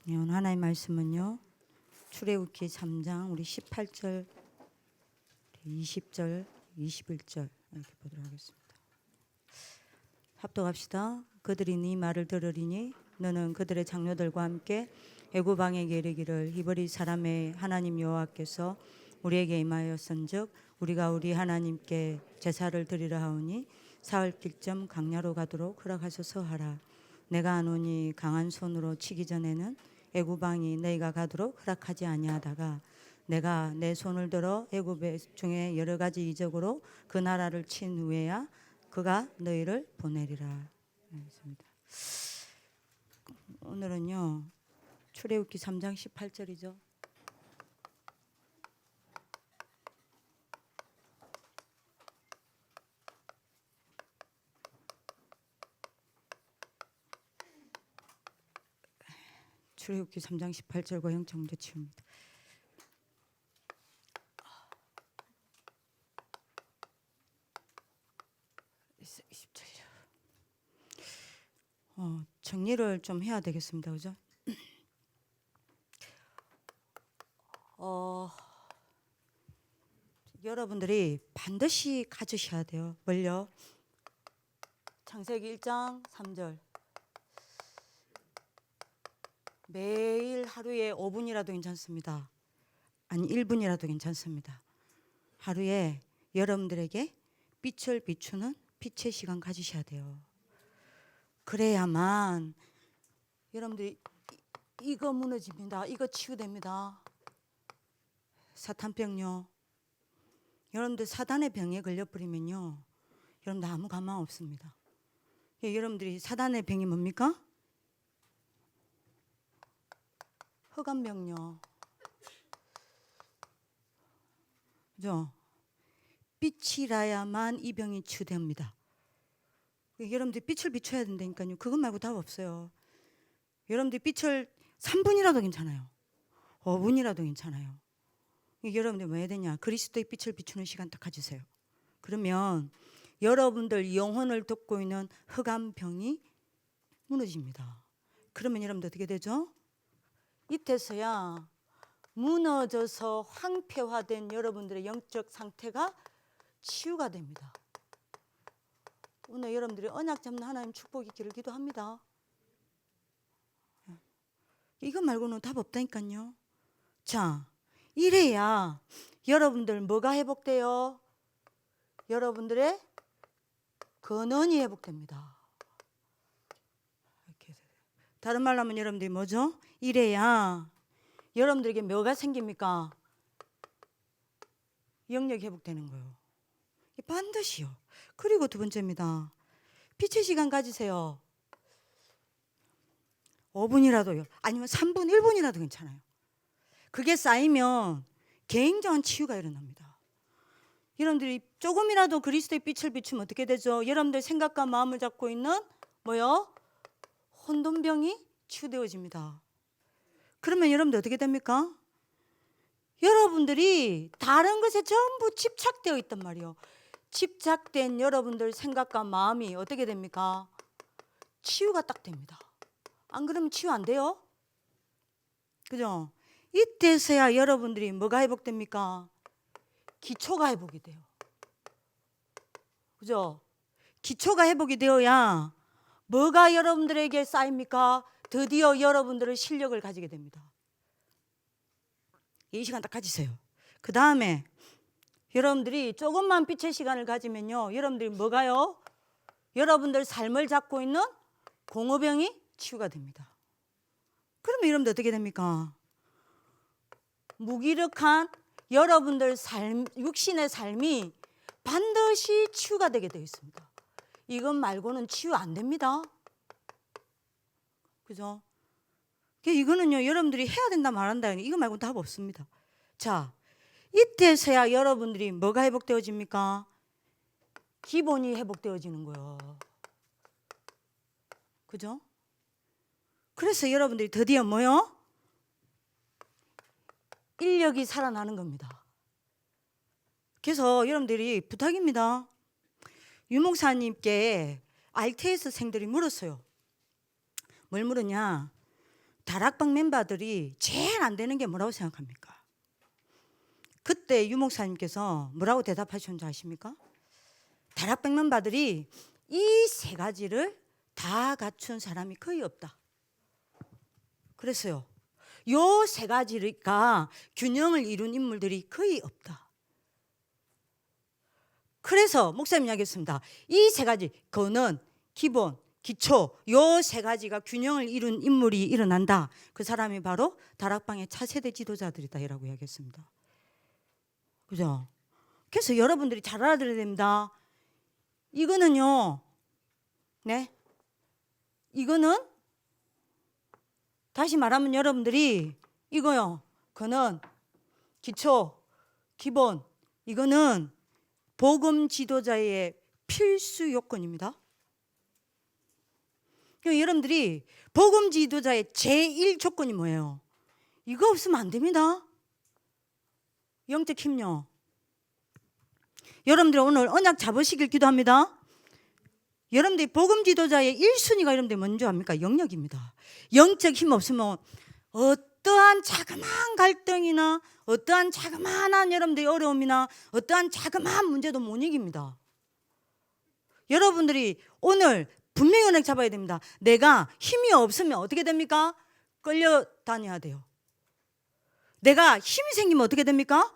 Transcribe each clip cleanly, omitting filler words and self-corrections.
오늘 하나의 말씀은요, 출애굽기 3장 우리 18절, 20절, 21절 이렇게 보도록 하겠습니다. 합독합시다. 그들이 네 말을 들으리니 너는 그들의 장로들과 함께 애굽 왕에게 이르기를 히브리 사람의 하나님 여호와께서 우리에게 임하였은즉 우리가 우리 하나님께 제사를 드리려 하오니 사흘 길쯤 강야로 가도록 허락하소서 하라. 내가 아노니 강한 손으로 치기 전에는 애굽 왕이 너희가 가도록 허락하지 아니하다가 내가 내 손을 들어 애굽 중에 여러 가지 이적으로 그 나라를 친 후에야 그가 너희를 보내리라. 알겠습니다. 오늘은요 출애굽기 3장 18절이죠. 출애굽기 3장 18절과 형통문제 치웁니다. 정리를 좀 해야 되겠습니다. 그죠? 여러분들이 반드시 가지셔야 돼요. 뭘요? 창세기 1장 3절. 매일 하루에 5분이라도 괜찮습니다. 아니 1분이라도 괜찮습니다. 하루에 여러분들에게 빛을 비추는 빛의 시간 가지셔야 돼요. 그래야만 여러분들이 이거 무너집니다. 이거 치유됩니다. 사탄병요. 여러분들 사단의 병에 걸려버리면요, 여러분들 아무 가망 없습니다. 여러분들이 사단의 병이 뭡니까? 흑암병요. 그죠? 빛이라야만 이 병이 치유됩니다. 여러분들이 빛을 비춰야 된다니까요. 그것 말고 답 없어요. 여러분들이 빛을 3분이라도 괜찮아요. 5분이라도 괜찮아요. 여러분들 뭐 해야 되냐? 그리스도의 빛을 비추는 시간 딱 가지세요. 그러면 여러분들 영혼을 덮고 있는 흑암병이 무너집니다. 그러면 여러분들 어떻게 되죠? 이때서야 무너져서 황폐화된 여러분들의 영적 상태가 치유가 됩니다. 오늘 여러분들이 언약 잡는 하나님 축복 있기를 기도합니다. 이거 말고는 답 없다니까요. 자, 이래야 여러분들 뭐가 회복돼요? 여러분들의 근원이 회복됩니다. 이렇게. 다른 말로 하면 여러분들이 뭐죠? 이래야 여러분들에게 뭐가 생깁니까? 영역이 회복되는 거예요. 반드시요. 그리고 두 번째입니다. 빛의 시간 가지세요. 5분이라도요. 아니면 3분, 1분이라도 괜찮아요. 그게 쌓이면 굉장한 치유가 일어납니다. 여러분들이 조금이라도 그리스도의 빛을 비추면 어떻게 되죠? 여러분들 생각과 마음을 잡고 있는 뭐요? 혼돈병이 치유되어집니다. 그러면 여러분들 어떻게 됩니까? 여러분들이 다른 것에 전부 집착되어 있단 말이에요. 집착된 여러분들 생각과 마음이 어떻게 됩니까? 치유가 딱 됩니다. 안 그러면 치유 안 돼요? 그죠? 이때서야 여러분들이 뭐가 회복됩니까? 기초가 회복이 돼요. 그죠? 기초가 회복이 되어야 뭐가 여러분들에게 쌓입니까? 드디어 여러분들의 실력을 가지게 됩니다. 이 시간 딱 가지세요. 그 다음에 여러분들이 조금만 빛의 시간을 가지면요, 여러분들이 뭐가요? 여러분들 삶을 잡고 있는 공허병이 치유가 됩니다. 그러면 여러분들 어떻게 됩니까? 무기력한 여러분들 삶, 육신의 삶이 반드시 치유가 되게 되어 있습니다. 이것 말고는 치유 안 됩니다. 그죠? 이거는요, 여러분들이 해야 된다 말한다, 이거 말고는 답 없습니다. 자, 이때서야 여러분들이 뭐가 회복되어집니까? 기본이 회복되어지는 거예요. 그죠? 그래서 여러분들이 드디어 뭐요? 인력이 살아나는 겁니다. 그래서 여러분들이 부탁입니다. 유목사님께 RTS생들이 물었어요. 뭘 물었냐? 다락방 멤버들이 제일 안 되는 게 뭐라고 생각합니까? 그때 유 목사님께서 뭐라고 대답하셨는지 아십니까? 다락방 멤버들이 이 세 가지를 다 갖춘 사람이 거의 없다. 그랬어요. 요 세 가지가 균형을 이룬 인물들이 거의 없다. 그래서 목사님 이야기했습니다. 이 세 가지, 근원, 기본, 기초, 요 세 가지가 균형을 이룬 인물이 일어난다. 그 사람이 바로 다락방의 차세대 지도자들이다 이라고 이야기했습니다. 그죠? 그래서 여러분들이 잘 알아들어야 됩니다. 이거는요, 네, 이거는 다시 말하면 여러분들이 이거요, 근원, 기초, 기본, 이거는 복음 지도자의 필수 요건입니다. 여러분들이 복음 지도자의 제1 조건이 뭐예요? 이거 없으면 안 됩니다. 영적 힘요. 여러분들 오늘 언약 잡으시길 기도합니다. 여러분들이 복음 지도자의 1순위가 여러분들 뭔지 압니까? 영역입니다. 영적 힘 없으면 어떠한 자그마한 갈등이나 어떠한 자그마한 여러분들의 어려움이나 어떠한 자그마한 문제도 못 이깁니다. 여러분들이 오늘 분명히 언약 잡아야 됩니다. 내가 힘이 없으면 어떻게 됩니까? 끌려다녀야 돼요. 내가 힘이 생기면 어떻게 됩니까?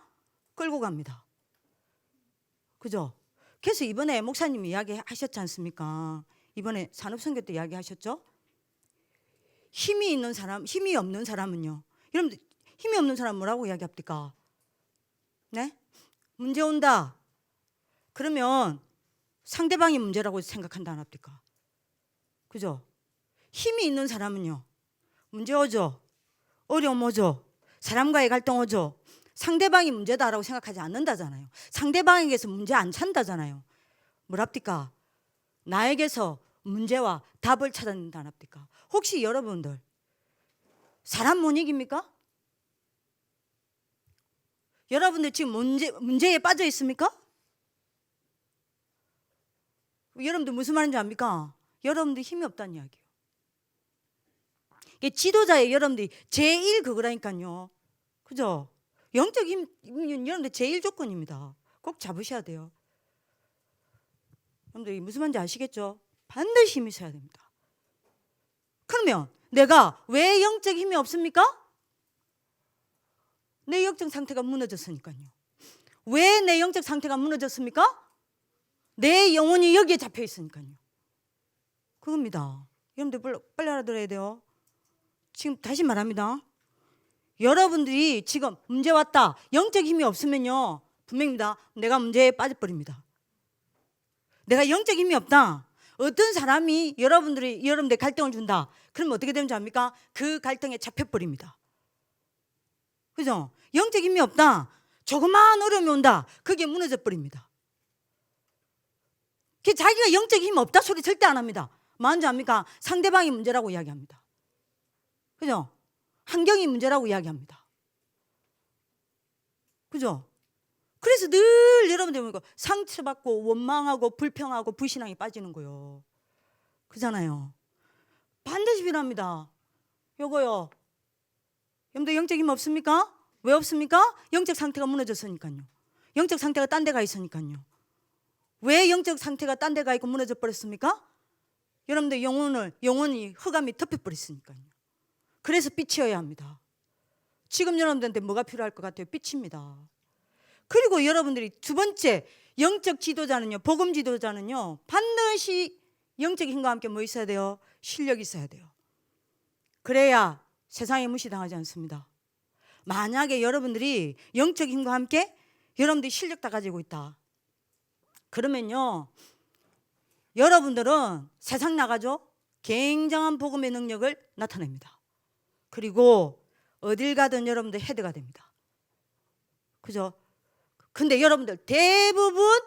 끌고 갑니다. 그죠? 그래서 이번에 목사님이 이야기하셨지 않습니까? 이번에 산업선교 때 이야기하셨죠? 힘이 있는 사람, 힘이 없는 사람은요. 여러분들 힘이 없는 사람 뭐라고 이야기합니까? 네? 문제 온다. 그러면 상대방이 문제라고 생각한다 안 합니까? 그죠? 힘이 있는 사람은요. 문제 오죠. 어려움 오죠. 사람과의 갈등 오죠. 상대방이 문제다라고 생각하지 않는다잖아요. 상대방에게서 문제 안 찾는다잖아요. 뭐랍니까? 나에게서 문제와 답을 찾아낸다 안 합니까? 혹시 여러분들 사람 못 이깁니까? 여러분들 지금 문제에 빠져 있습니까? 여러분들 무슨 말인지 압니까? 여러분들 힘이 없다는 이야기예요. 지도자의 여러분들이 제일 그거라니까요. 그죠? 영적 힘, 여러분들 제일 조건입니다. 꼭 잡으셔야 돼요. 여러분들 무슨 말인지 아시겠죠? 반드시 힘이 있어야 됩니다. 그러면 내가 왜 영적 힘이 없습니까? 내 영적 상태가 무너졌으니까요. 왜 내 영적 상태가 무너졌습니까? 내 영혼이 여기에 잡혀 있으니까요. 그겁니다. 여러분들 빨리 알아들어야 돼요. 지금 다시 말합니다. 여러분들이 지금 문제 왔다. 영적 힘이 없으면요. 분명입니다. 내가 문제에 빠져버립니다. 내가 영적 힘이 없다. 어떤 사람이 여러분들 갈등을 준다. 그러면 어떻게 되는지 압니까? 그 갈등에 잡혀버립니다. 그죠? 영적 힘이 없다. 조그마한 어려움이 온다. 그게 무너져 버립니다. 자기가 영적 힘이 없다 소리 절대 안 합니다. 뭔지 압니까? 상대방이 문제라고 이야기합니다. 그죠? 환경이 문제라고 이야기합니다. 그죠? 그래서 늘 여러분들 보니까 상처받고 원망하고 불평하고 불신앙에 빠지는 거요. 그잖아요. 반드시 필요합니다. 요거요. 여러분들 영적 힘 없습니까? 왜 없습니까? 영적 상태가 무너졌으니까요. 영적 상태가 딴 데가 있으니까요. 왜 영적 상태가 딴 데가 있고 무너져 버렸습니까? 여러분들 영혼이 흑암이 덮여버렸으니까요. 그래서 빛이어야 합니다. 지금 여러분들한테 뭐가 필요할 것 같아요? 빛입니다. 그리고 여러분들이 두 번째 영적 지도자는요, 복음 지도자는요, 반드시 영적 힘과 함께 뭐 있어야 돼요? 실력이 있어야 돼요. 그래야 세상에 무시당하지 않습니다. 만약에 여러분들이 영적 힘과 함께 여러분들이 실력 다 가지고 있다. 그러면요, 여러분들은 세상 나가죠? 굉장한 복음의 능력을 나타냅니다. 그리고 어딜 가든 여러분들 헤드가 됩니다. 그죠? 근데 여러분들 대부분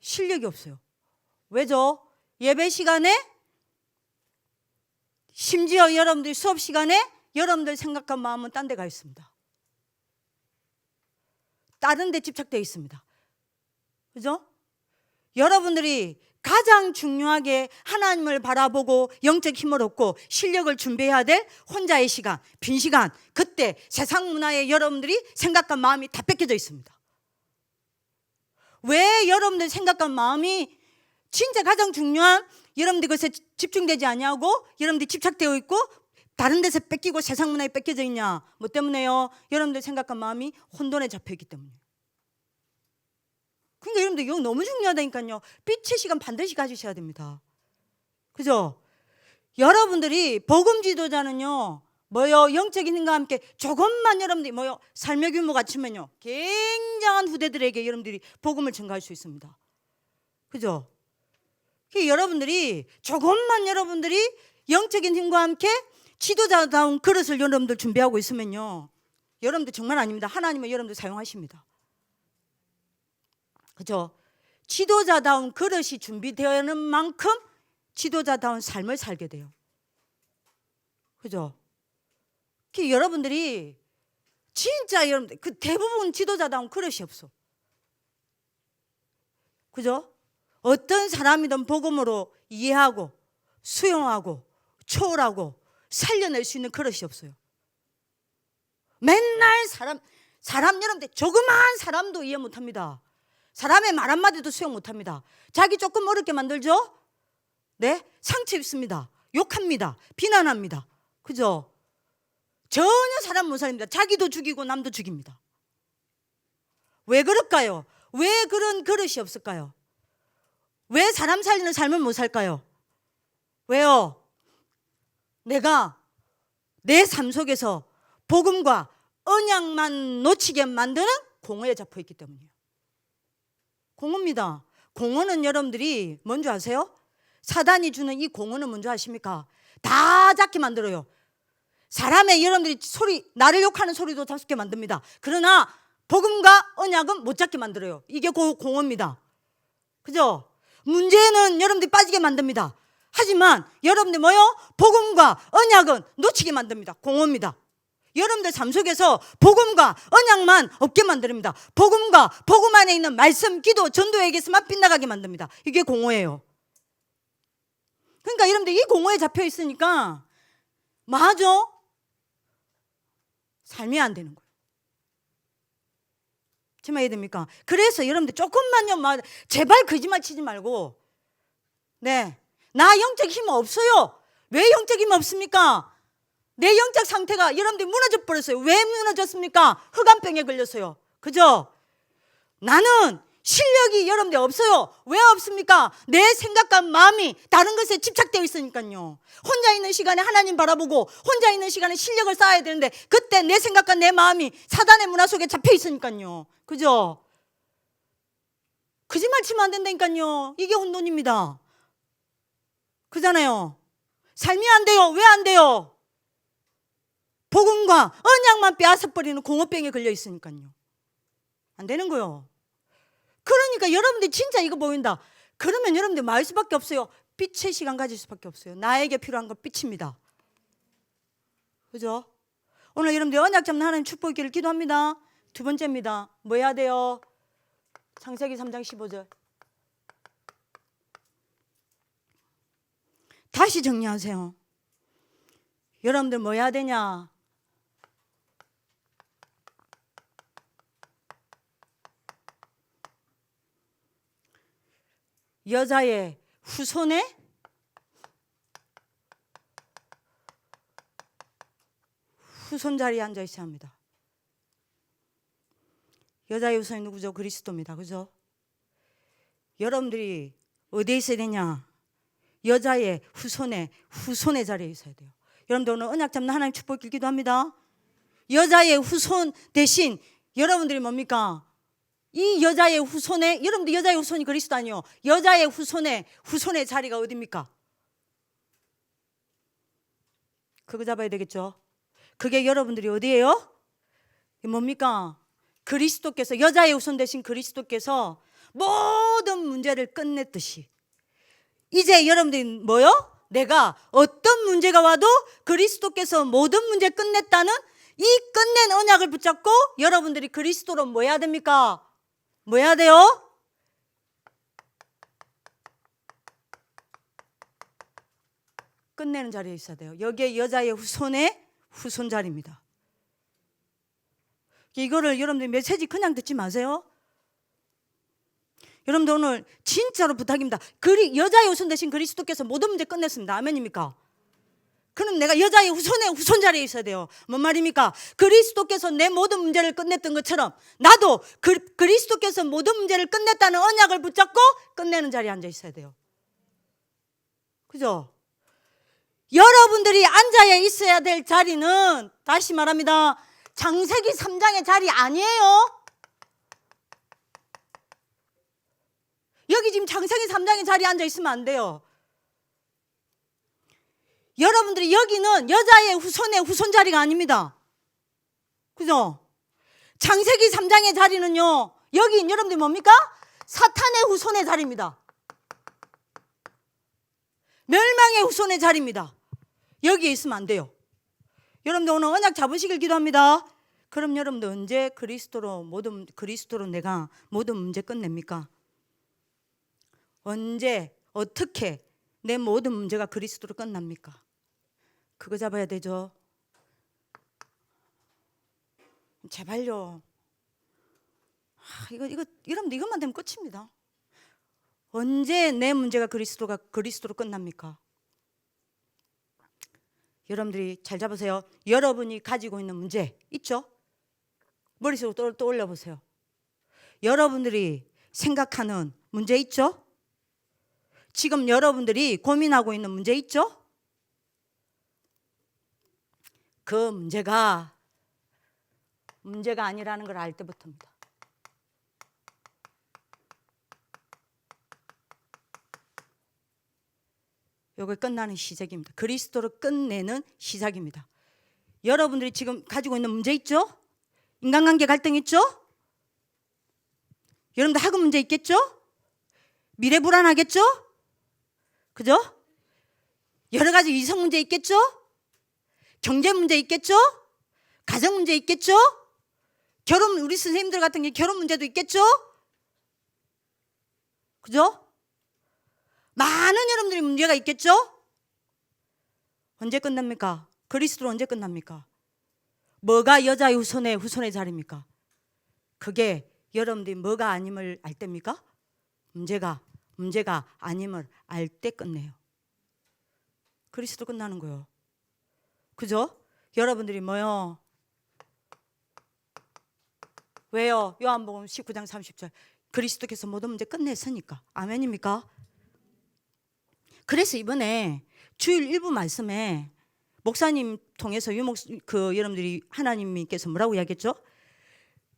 실력이 없어요. 왜죠? 예배 시간에, 심지어 여러분들 수업 시간에 여러분들 생각한 마음은 딴 데 가 있습니다. 다른 데 집착되어 있습니다. 그죠? 여러분들이 가장 중요하게 하나님을 바라보고 영적 힘을 얻고 실력을 준비해야 될 혼자의 시간, 빈 시간, 그때 세상 문화에 여러분들이 생각과 마음이 다 뺏겨져 있습니다. 왜 여러분들 생각과 마음이 진짜 가장 중요한 여러분들 것에 집중되지 아니하고 여러분들이 집착되어 있고 다른 데서 뺏기고 세상 문화에 뺏겨져 있냐? 뭐 때문에요? 여러분들 생각과 마음이 혼돈에 잡혀 있기 때문에. 그러니까 여러분들 이거 너무 중요하다니까요. 빛의 시간 반드시 가지셔야 됩니다. 그죠? 여러분들이 복음 지도자는요, 뭐요? 영적인 힘과 함께 조금만 여러분들이 뭐요? 삶의 규모가 치면요, 굉장한 후대들에게 여러분들이 복음을 전가할 수 있습니다. 그죠? 여러분들이 조금만 여러분들이 영적인 힘과 함께 지도자다운 그릇을 여러분들 준비하고 있으면요, 여러분들 정말 아닙니다. 하나님은 여러분들 사용하십니다. 그죠? 지도자다운 그릇이 준비되는 만큼 지도자다운 삶을 살게 돼요. 그죠? 여러분들이 진짜 여러분들 그 대부분 지도자다운 그릇이 없어. 그죠? 어떤 사람이든 복음으로 이해하고 수용하고 초월하고 살려낼 수 있는 그릇이 없어요. 맨날 사람 여러분들 조그마한 사람도 이해 못합니다. 사람의 말 한마디도 수용 못합니다. 자기 조금 어렵게 만들죠? 네? 상처 입습니다. 욕합니다. 비난합니다. 그죠? 전혀 사람 못 살립니다. 자기도 죽이고 남도 죽입니다. 왜 그럴까요? 왜 그런 그릇이 없을까요? 왜 사람 살리는 삶을 못 살까요? 왜요? 내가 내 삶 속에서 복음과 언약만 놓치게 만드는 공허에 잡혀 있기 때문이에요. 공허입니다. 공허는 여러분들이 뭔지 아세요? 사단이 주는 이 공허는 뭔지 아십니까? 다 잡게 만들어요. 사람의 여러분들이 나를 욕하는 소리도 잡게 만듭니다. 그러나 복음과 언약은 못 잡게 만들어요. 이게 공허입니다. 그죠? 문제는 여러분들이 빠지게 만듭니다. 하지만 여러분들 뭐요? 복음과 언약은 놓치게 만듭니다. 공허입니다. 여러분들 삶 속에서 복음과 언약만 없게 만듭니다. 복음과 복음 안에 있는 말씀, 기도, 전도에게서만 빗나가게 만듭니다. 이게 공허예요. 그러니까 여러분들 이 공허에 잡혀 있으니까 맞아? 삶이 안 되는 거예요. 정말 이해됩니까? 그래서 여러분들 조금만요, 제발 거짓말 치지 말고, 네, 나 영적 힘 없어요. 왜 영적 힘 없습니까? 내 영적 상태가 여러분들 무너져 버렸어요. 왜 무너졌습니까? 흑암병에 걸렸어요. 그죠? 나는 실력이 여러분들 없어요. 왜 없습니까? 내 생각과 마음이 다른 것에 집착되어 있으니까요. 혼자 있는 시간에 하나님 바라보고 혼자 있는 시간에 실력을 쌓아야 되는데 그때 내 생각과 내 마음이 사단의 문화 속에 잡혀 있으니까요. 그죠? 거짓말 치면 안 된다니까요. 이게 혼돈입니다. 그잖아요. 삶이 안 돼요. 왜 안 돼요? 복음과 언약만 빼앗아버리는 공허병에 걸려 있으니까요. 안 되는 거요. 그러니까 여러분들 진짜 이거 보인다. 그러면 여러분들 말 수밖에 없어요. 빛의 시간 가질 수밖에 없어요. 나에게 필요한 건 빛입니다. 그죠? 오늘 여러분들 언약 잡는 하나님 축복 있기를 기도합니다. 두 번째입니다. 뭐 해야 돼요? 창세기 3장 15절. 다시 정리하세요. 여러분들 뭐 해야 되냐? 여자의 후손의 후손 자리에 앉아 있어야 합니다. 여자의 후손이 누구죠? 그리스도입니다. 그죠? 여러분들이 어디에 있어야 되냐? 여자의 후손의 자리에 있어야 돼요. 여러분들 오늘 언약 잡는 하나님 축복 빌기도 합니다. 여자의 후손 대신 여러분들이 뭡니까? 이 여자의 후손에, 여러분들 여자의 후손이 그리스도 아니요. 여자의 후손의 자리가 어디입니까? 그거 잡아야 되겠죠. 그게 여러분들이 어디예요? 뭡니까? 그리스도께서, 여자의 후손 대신 그리스도께서 모든 문제를 끝냈듯이 이제 여러분들이 뭐요? 내가 어떤 문제가 와도 그리스도께서 모든 문제 끝냈다는 이 끝낸 언약을 붙잡고 여러분들이 그리스도로 뭐 해야 됩니까? 뭐 해야 돼요? 끝내는 자리에 있어야 돼요. 여기에 여자의 후손의 후손 자리입니다. 이거를 여러분들 메시지 그냥 듣지 마세요. 여러분들 오늘 진짜로 부탁입니다. 여자의 후손 대신 그리스도께서 모든 문제 끝냈습니다. 아멘입니까? 그럼 내가 여자의 후손의 후손 자리에 있어야 돼요. 뭔 말입니까? 그리스도께서 내 모든 문제를 끝냈던 것처럼 나도 그리스도께서 모든 문제를 끝냈다는 언약을 붙잡고 끝내는 자리에 앉아 있어야 돼요. 그죠? 여러분들이 앉아 있어야 될 자리는 다시 말합니다. 창세기 3장의 자리 아니에요. 여기 지금 창세기 3장의 자리에 앉아 있으면 안 돼요. 여러분들이 여기는 여자의 후손의 후손 자리가 아닙니다. 그죠? 창세기 3장의 자리는요, 여기 여러분들이 뭡니까? 사탄의 후손의 자리입니다. 멸망의 후손의 자리입니다. 여기에 있으면 안 돼요. 여러분들 오늘 언약 잡으시길 기도합니다. 그럼 여러분들 언제 그리스도로 내가 모든 문제 끝냅니까? 언제 어떻게 내 모든 문제가 그리스도로 끝납니까? 그거 잡아야 되죠. 제발요. 여러분들 이것만 되면 끝입니다. 언제 내 문제가 그리스도로 끝납니까? 여러분들이 잘 잡으세요. 여러분이 가지고 있는 문제 있죠? 머릿속으로 떠올려 보세요. 여러분들이 생각하는 문제 있죠? 지금 여러분들이 고민하고 있는 문제 있죠? 그 문제가 아니라는 걸 알 때부터입니다. 이거 끝나는 시작입니다. 그리스도로 끝내는 시작입니다. 여러분들이 지금 가지고 있는 문제 있죠? 인간관계 갈등 있죠? 여러분들 학업 문제 있겠죠? 미래 불안하겠죠? 그죠? 여러 가지 이성 문제 있겠죠? 경제 문제 있겠죠? 가정 문제 있겠죠? 우리 선생님들 같은 게 결혼 문제도 있겠죠? 그죠? 많은 여러분들이 문제가 있겠죠? 언제 끝납니까? 그리스도로 언제 끝납니까? 뭐가 여자의 후손의 자리입니까? 그게 여러분들이 뭐가 아님을 알 때입니까? 문제가 아님을 알 때 끝내요. 그리스도 끝나는 거예요. 그죠? 여러분들이 뭐요? 왜요? 요한복음 19장 30절 그리스도께서 모든 문제 끝냈으니까. 아멘입니까? 그래서 이번에 주일 일부 말씀에 목사님 통해서 여러분들이 하나님께서 뭐라고 이야기했죠?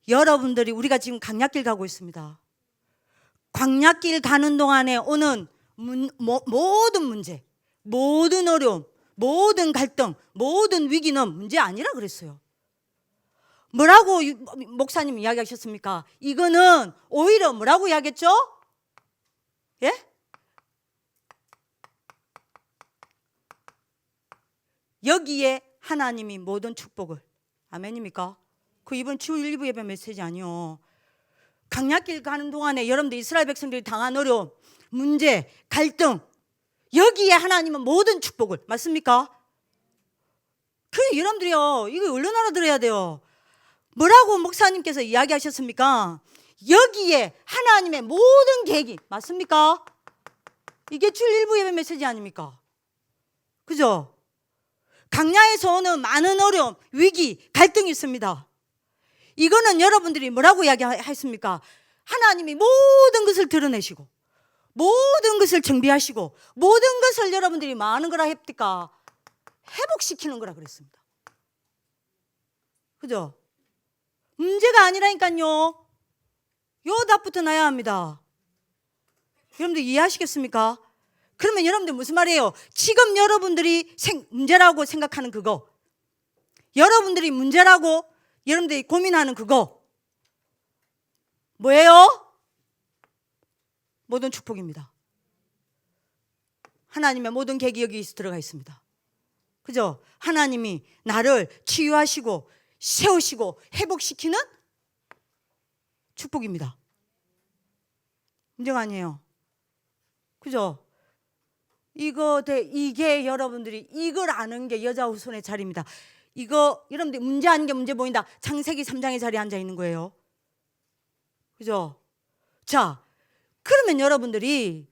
여러분들이 우리가 지금 광야길 가고 있습니다. 광야길 가는 동안에 오는 모든 문제, 모든 어려움, 모든 갈등, 모든 위기는 문제 아니라 그랬어요. 뭐라고 목사님 이야기하셨습니까? 이거는 오히려 뭐라고 이야기했죠? 예? 여기에 하나님이 모든 축복을. 아멘입니까? 그 이번 주일 일부 예배 메시지 아니요. 광야길 가는 동안에 여러분들 이스라엘 백성들이 당한 어려움, 문제, 갈등, 여기에 하나님은 모든 축복을. 맞습니까? 그래 여러분들이요, 이거 얼른 알아들어야 돼요. 뭐라고 목사님께서 이야기하셨습니까? 여기에 하나님의 모든 계획이. 맞습니까? 이게 주일 일부 예배 메시지 아닙니까? 그죠? 광야에서 오는 많은 어려움, 위기, 갈등이 있습니다. 이거는 여러분들이 뭐라고 이야기했습니까? 하나님이 모든 것을 드러내시고 모든 것을 정비하시고 모든 것을 여러분들이 뭐 하는 거라 합니까? 회복시키는 거라 그랬습니다. 그죠? 문제가 아니라니까요. 요 답부터 나야 합니다. 여러분들 이해하시겠습니까? 그러면 여러분들 무슨 말이에요? 지금 여러분들이 문제라고 생각하는 그거, 여러분들이 문제라고 여러분들이 고민하는 그거 뭐예요? 모든 축복입니다. 하나님의 모든 계획이 여기 들어가 있습니다. 그죠? 하나님이 나를 치유하시고 세우시고 회복시키는 축복입니다. 문제가 아니에요. 그죠? 이게 여러분들이 이걸 아는 게 여자 후손의 자리입니다. 이거 여러분들 문제 아닌 게 문제 보인다. 창세기 3장의 자리에 앉아 있는 거예요. 그죠? 자, 그러면 여러분들이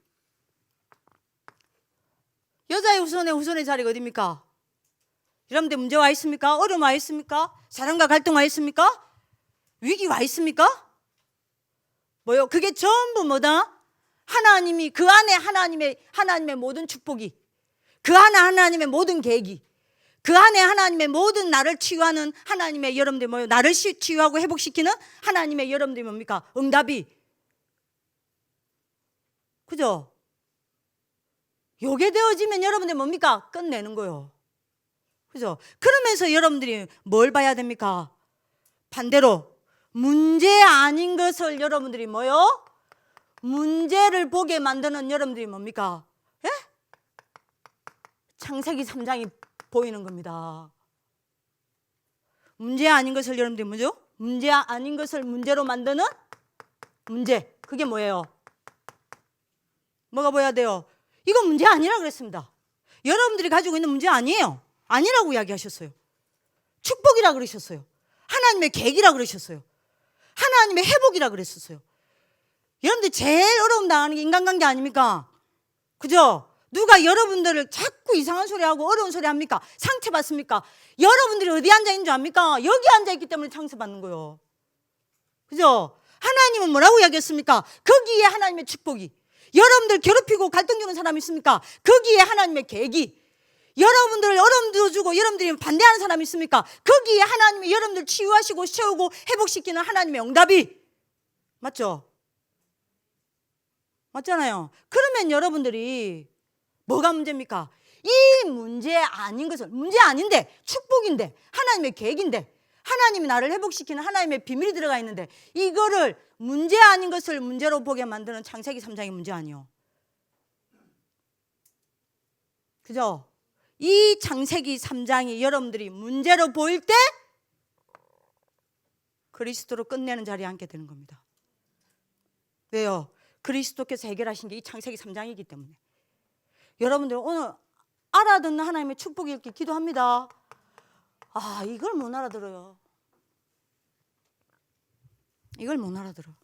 여자의 후손의 자리가 어디입니까? 여러분들 문제 와 있습니까? 어려움 와 있습니까? 사랑과 갈등 와 있습니까? 위기 와 있습니까? 뭐요? 그게 전부 뭐다? 하나님이 그 안에 하나님의 모든 축복이, 그 안에 하나님의 모든 계획이, 그 안에 하나님의 모든 나를 치유하는 하나님의 여러분들 뭐요? 나를 치유하고 회복시키는 하나님의 여러분들이 뭡니까? 응답이. 그죠? 요게 되어지면 여러분들 뭡니까? 끝내는 거요. 그죠? 그러면서 여러분들이 뭘 봐야 됩니까? 반대로 문제 아닌 것을 여러분들이 뭐요? 문제를 보게 만드는 여러분들이 뭡니까? 예? 창세기 3장이 보이는 겁니다. 문제 아닌 것을 여러분들이 뭐죠? 문제 아닌 것을 문제로 만드는 문제. 그게 뭐예요? 뭐가 보여야 돼요? 이거 문제 아니라 그랬습니다. 여러분들이 가지고 있는 문제 아니에요. 아니라고 이야기하셨어요. 축복이라 그러셨어요. 하나님의 계획이라 그러셨어요. 하나님의 회복이라 그랬었어요. 여러분들 제일 어려움 당하는 게 인간관계 아닙니까? 그죠? 누가 여러분들을 자꾸 이상한 소리 하고 어려운 소리 합니까? 상처받습니까? 여러분들이 어디 앉아 있는 줄 압니까? 여기 앉아 있기 때문에 상처받는 거예요. 그죠? 하나님은 뭐라고 이야기했습니까? 거기에 하나님의 축복이. 여러분들 괴롭히고 갈등 주는 사람이 있습니까? 거기에 하나님의 계획이. 여러분들을 어려움도 주고 여러분들이 반대하는 사람이 있습니까? 거기에 하나님이 여러분들 치유하시고 세우고 회복시키는 하나님의 응답이. 맞죠? 맞잖아요. 그러면 여러분들이 뭐가 문제입니까? 이 문제 아닌 것은 문제 아닌데 축복인데 하나님의 계획인데 하나님이 나를 회복시키는 하나님의 비밀이 들어가 있는데 이거를 문제 아닌 것을 문제로 보게 만드는 창세기 3장이 문제 아니요. 그죠? 이 창세기 3장이 여러분들이 문제로 보일 때 그리스도로 끝내는 자리에 앉게 되는 겁니다. 왜요? 그리스도께서 해결하신 게 이 창세기 3장이기 때문에. 여러분들 오늘 알아듣는 하나님의 축복이 있길 기도합니다. 아, 이걸 못 알아들어요. 이걸 못 알아들어.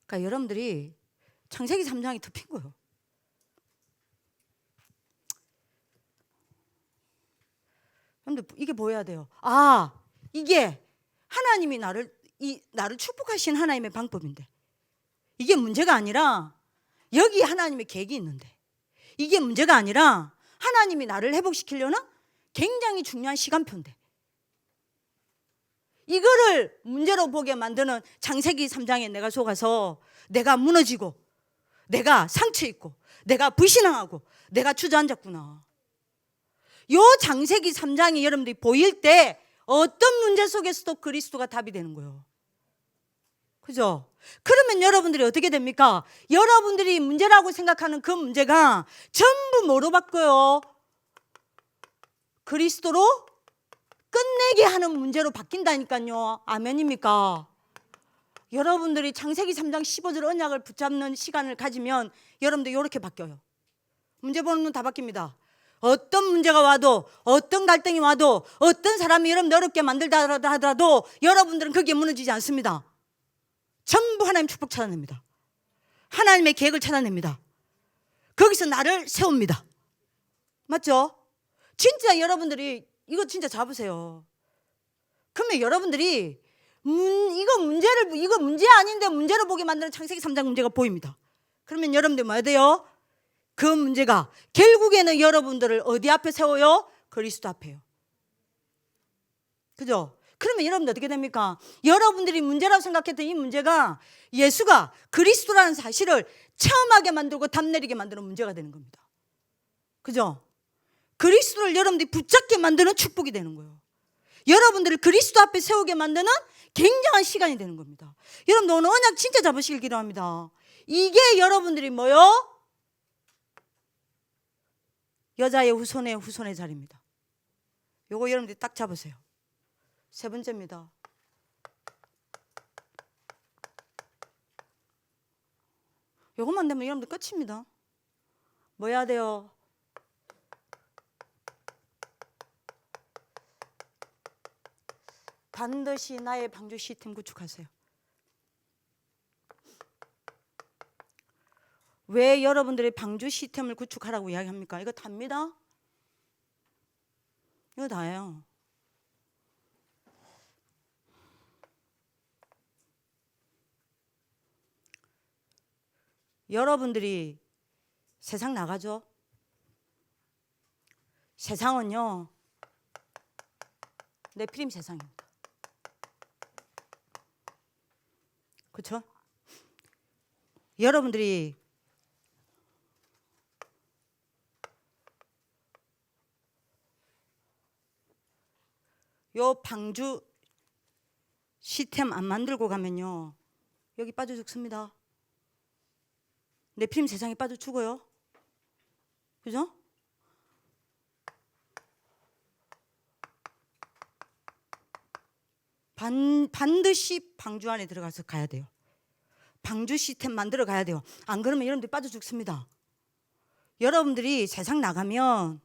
그러니까 여러분들이 창세기 3장이 덮인 거예요. 여러분들 이게 보여야 돼요. 아, 이게 하나님이 나를 축복하신 하나님의 방법인데 이게 문제가 아니라 여기 하나님의 계획이 있는데 이게 문제가 아니라 하나님이 나를 회복시키려는 굉장히 중요한 시간표인데 이거를 문제로 보게 만드는 창세기 3장에 내가 속아서 내가 무너지고 내가 상처 있고 내가 불신앙하고 내가 주저앉았구나. 요 창세기 3장이 여러분들이 보일 때 어떤 문제 속에서도 그리스도가 답이 되는 거예요. 그죠? 그러면 여러분들이 어떻게 됩니까? 여러분들이 문제라고 생각하는 그 문제가 전부 뭐로 바뀌어요? 그리스도로 끝내게 하는 문제로 바뀐다니까요. 아멘입니까? 여러분들이 창세기 3장 15절 언약을 붙잡는 시간을 가지면 여러분들 이렇게 바뀌어요. 문제 보는 눈 다 바뀝니다. 어떤 문제가 와도 어떤 갈등이 와도 어떤 사람이 여러분들 어렵게 만들다 하더라도 여러분들은 거기에 무너지지 않습니다. 전부 하나님 축복 찾아냅니다. 하나님의 계획을 찾아냅니다. 거기서 나를 세웁니다. 맞죠? 진짜 여러분들이 이거 진짜 잡으세요. 그러면 여러분들이 이거 문제 아닌데 문제로 보게 만드는 창세기 3장 문제가 보입니다. 그러면 여러분들 뭐 해야 돼요? 그 문제가 결국에는 여러분들을 어디 앞에 세워요? 그리스도 앞에요. 그죠? 그러면 여러분들 어떻게 됩니까? 여러분들이 문제라고 생각했던 이 문제가 예수가 그리스도라는 사실을 체험하게 만들고 답내리게 만드는 문제가 되는 겁니다. 그죠? 그리스도를 여러분들이 붙잡게 만드는 축복이 되는 거예요. 여러분들을 그리스도 앞에 세우게 만드는 굉장한 시간이 되는 겁니다. 여러분들 오늘 언약 진짜 잡으시길 기도합니다. 이게 여러분들이 뭐요? 여자의 후손의 자리입니다. 요거 여러분들이 딱 잡으세요. 세 번째입니다. 요것만 되면 여러분들 끝입니다. 뭐 해야 돼요? 반드시 나의 방주 시스템 구축하세요. 왜 여러분들이 방주 시스템을 구축하라고 이야기합니까? 이거 답니다. 이거 다예요. 여러분들이 세상 나가죠? 세상은요, 네피림 세상입니다. 그렇죠? 여러분들이 요 방주 시스템 안 만들고 가면요, 여기 빠져 죽습니다. 네피림 세상에 빠져 죽어요. 그죠? 반드시 방주 안에 들어가서 가야 돼요. 방주 시스템 만들어 가야 돼요. 안 그러면 여러분들이 빠져 죽습니다. 여러분들이 세상 나가면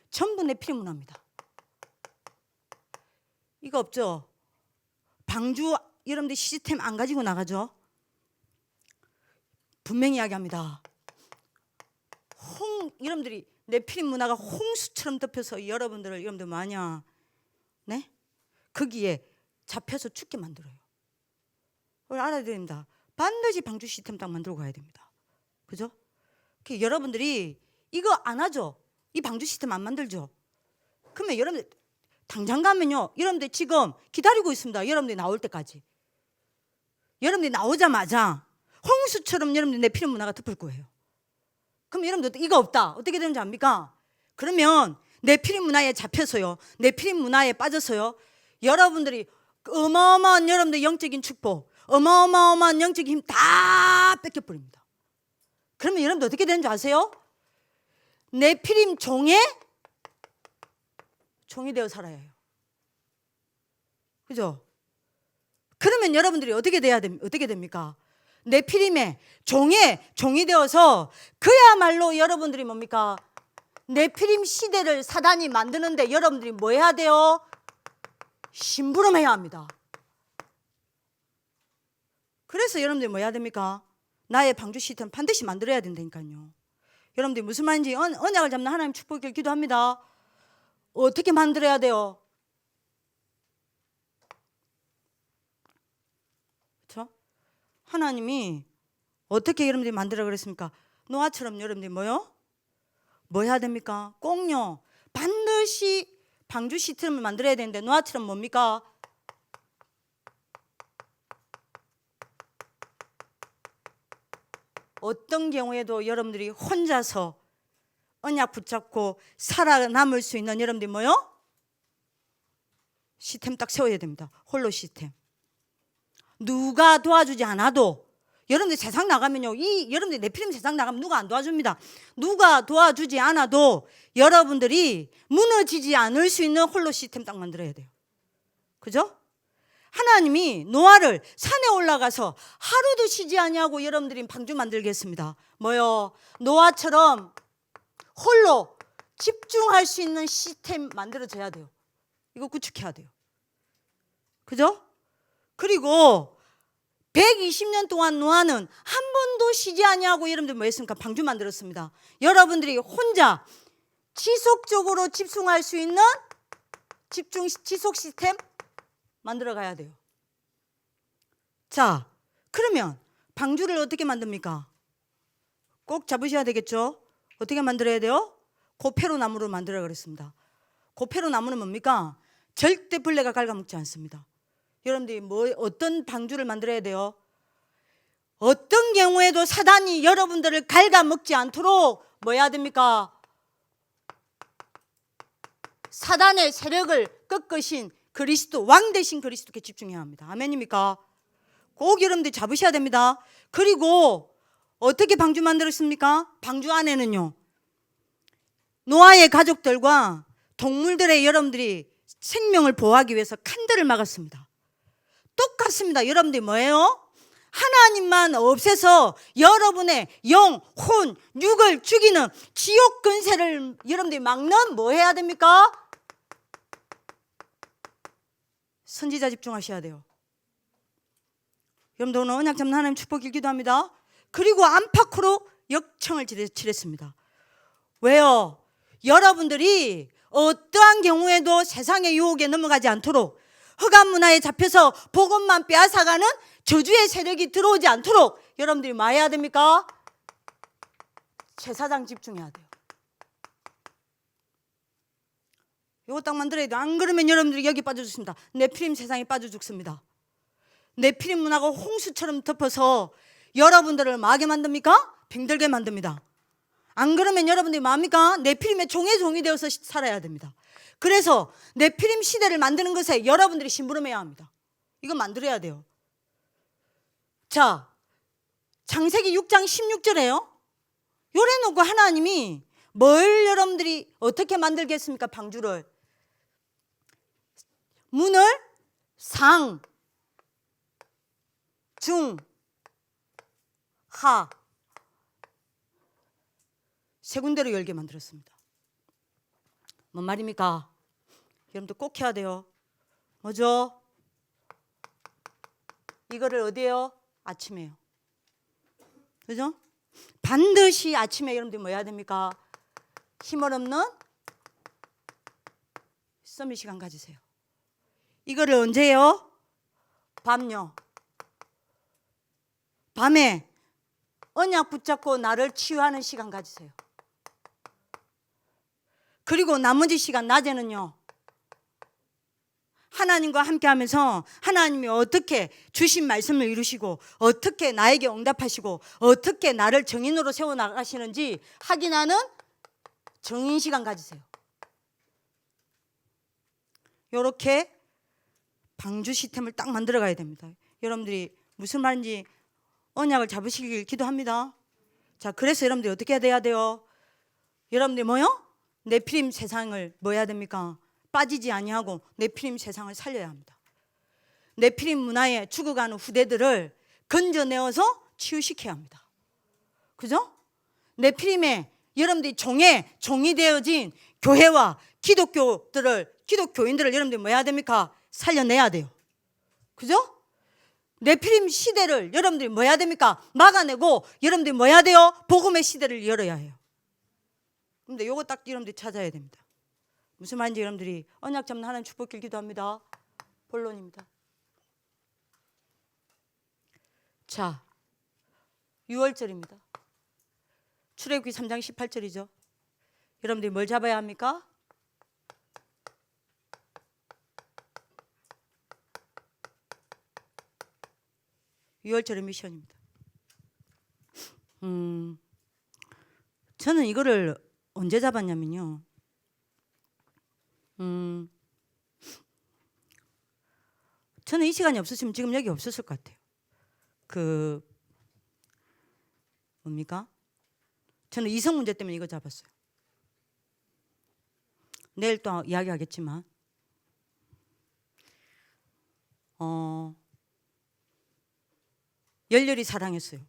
전부 네피림 문화입니다. 이거 없죠? 방주 여러분들 시스템 안 가지고 나가죠? 분명히 이야기합니다. 여러분들이 네피림 문화가 홍수처럼 덮여서 여러분들 뭐하냐? 네? 거기에 잡혀서 죽게 만들어요. 그걸 알아야 됩니다. 반드시 방주 시스템 딱 만들고 가야 됩니다. 그죠? 여러분들이 이거 안 하죠? 이 방주 시스템 안 만들죠? 그러면 여러분들 당장 가면요, 여러분들 지금 기다리고 있습니다. 여러분들이 나올 때까지. 여러분들이 나오자마자 홍수처럼 여러분들 네피림 문화가 덮을 거예요. 그럼 여러분들 이거 없다. 어떻게 되는지 압니까? 그러면 네피림 문화에 잡혀서요, 네피림 문화에 빠져서요, 여러분들이 어마어마한 여러분들 영적인 축복, 어마어마한 영적인 힘 다 뺏겨버립니다. 그러면 여러분들 어떻게 되는 줄 아세요? 네피림 종이 되어 살아야 해요. 그죠? 그러면 여러분들이 어떻게 됩니까? 네피림의 종이 되어서 그야말로 여러분들이 뭡니까? 네피림 시대를 사단이 만드는데 여러분들이 뭐 해야 돼요? 심부름해야 합니다. 그래서 여러분들이 뭐 해야 됩니까? 나의 방주 시스템 반드시 만들어야 된다니까요. 여러분들이 무슨 말인지 언약을 잡는 하나님 축복을 기도합니다. 어떻게 만들어야 돼요? 그렇죠? 하나님이 어떻게 여러분들이 만들어 그랬습니까? 노아처럼 여러분들이 뭐요? 뭐 해야 됩니까? 꼭요, 반드시 방주 시스템을 만들어야 되는데 노아처럼 뭡니까? 어떤 경우에도 여러분들이 혼자서 언약 붙잡고 살아남을 수 있는 여러분들이 뭐요? 시스템 딱 세워야 됩니다. 홀로 시스템. 누가 도와주지 않아도 여러분들 세상 나가면요, 여러분들 네피림 세상 나가면 누가 안 도와줍니다. 누가 도와주지 않아도 여러분들이 무너지지 않을 수 있는 홀로 시스템 딱 만들어야 돼요. 그죠? 하나님이 노아를 산에 올라가서 하루도 쉬지 아니하고 여러분들이 방주 만들겠습니다. 뭐요? 노아처럼 홀로 집중할 수 있는 시스템 만들어져야 돼요. 이거 구축해야 돼요. 그죠? 그리고 120년 동안 노아는 한 번도 쉬지 아니하고 여러분들 뭐 했습니까? 방주 만들었습니다. 여러분들이 혼자 지속적으로 집중할 수 있는 지속 시스템 만들어 가야 돼요. 자, 그러면 방주를 어떻게 만듭니까? 꼭 잡으셔야 되겠죠? 어떻게 만들어야 돼요? 고페로 나무로 만들어 그랬습니다. 고페로 나무는 뭡니까? 절대 벌레가 갉아먹지 않습니다. 여러분들이 어떤 방주를 만들어야 돼요? 어떤 경우에도 사단이 여러분들을 갉아먹지 않도록 뭐 해야 됩니까? 사단의 세력을 꺾으신 그리스도, 왕 되신 그리스도께 집중해야 합니다. 아멘입니까? 꼭 여러분들이 잡으셔야 됩니다. 그리고 어떻게 방주 만들었습니까? 방주 안에는요, 노아의 가족들과 동물들의 여러분들이 생명을 보호하기 위해서 칸들을 막았습니다. 똑같습니다. 여러분들이 뭐예요? 하나님만 없애서 여러분의 영, 혼, 육을 죽이는 지옥 근세를 여러분들이 막는 뭐 해야 됩니까? 선지자 집중하셔야 돼요. 여러분들 오늘 언약 잡는 하나님 축복 길기도 합니다. 그리고 안팎으로 역청을 칠했습니다. 왜요? 여러분들이 어떠한 경우에도 세상의 유혹에 넘어가지 않도록, 흑암 문화에 잡혀서 복음만 빼앗아가는 저주의 세력이 들어오지 않도록 여러분들이 뭐 해야 됩니까? 제사장 집중해야 돼요. 이거 딱 만들어야 돼요. 안 그러면 여러분들이 여기 빠져 죽습니다. 네피림 세상에 빠져 죽습니다. 네피림 문화가 홍수처럼 덮어서 여러분들을 마게 만듭니까? 병들게 만듭니다. 안 그러면 여러분들이 뭡니까? 네피림의 종의 종이 되어서 살아야 됩니다. 그래서 네피림 시대를 만드는 것에 여러분들이 심부름해야 합니다. 이거 만들어야 돼요. 자, 창세기 6장 16절에요. 요래놓고 하나님이 뭘 여러분들이 어떻게 만들겠습니까? 방주를. 문을 상, 중, 하 세 군데로 열게 만들었습니다. 뭔 말입니까? 여러분들 꼭 해야 돼요. 뭐죠? 이거를 어디에요? 아침에요. 그죠? 반드시 아침에 여러분들이 뭐 해야 됩니까? 힘을 없는 서밋 시간 가지세요. 이거를 언제요? 밤요. 밤에 언약 붙잡고 나를 치유하는 시간 가지세요. 그리고 나머지 시간 낮에는요, 하나님과 함께 하면서 하나님이 어떻게 주신 말씀을 이루시고 어떻게 나에게 응답하시고 어떻게 나를 정인으로 세워나가시는지 확인하는 정인 시간 가지세요. 이렇게 방주 시스템을 딱 만들어 가야 됩니다. 여러분들이 무슨 말인지 언약을 잡으시길 기도합니다. 자, 그래서 여러분들이 어떻게 해야 돼요? 여러분들이 뭐요? 네피림 세상을 뭐 해야 됩니까? 빠지지 아니하고 네피림 세상을 살려야 합니다. 네피림 문화에 죽어가는 후대들을 건져내어서 치유시켜야 합니다. 그죠? 네피림에 여러분들이 종이 되어진 교회와 기독교인들을 여러분들이 뭐 해야 됩니까? 살려내야 돼요. 그죠? 네피림 시대를 여러분들이 뭐 해야 됩니까? 막아내고 여러분들이 뭐 해야 돼요? 복음의 시대를 열어야 해요. 근데 요거 딱 여러분들이 찾아야 됩니다. 무슨 말인지 여러분들이 언약 잡는 하나님 축복길 기도합니다. 본론입니다. 자, 6월절입니다. 출애굽기 3장 18절이죠. 여러분들이 뭘 잡아야 합니까? 유월절의 미션입니다. 저는 이거를 언제 잡았냐면요. 저는 이 시간이 없었으면 지금 여기 없었을 것 같아요. 뭡니까? 저는 이성 문제 때문에 이거 잡았어요. 내일 또 이야기하겠지만 열렬히 사랑했어요.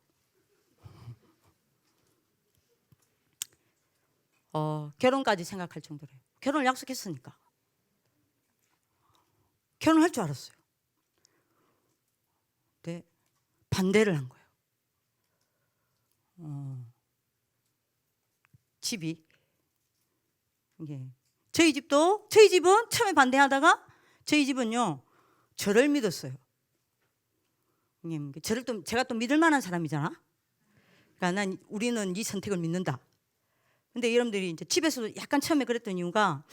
결혼까지 생각할 정도로 결혼을 약속했으니까 결혼할 줄 알았어요. 근데 반대를 한 거예요. 집이 이게 저희 집은 처음에 반대하다가 저희 집은요 저를 믿었어요. 제가 또 믿을 만한 사람이잖아. 그러니까 우리는 네 선택을 믿는다. 근데 여러분들이 이제 집에서도 약간 처음에 그랬던 이유가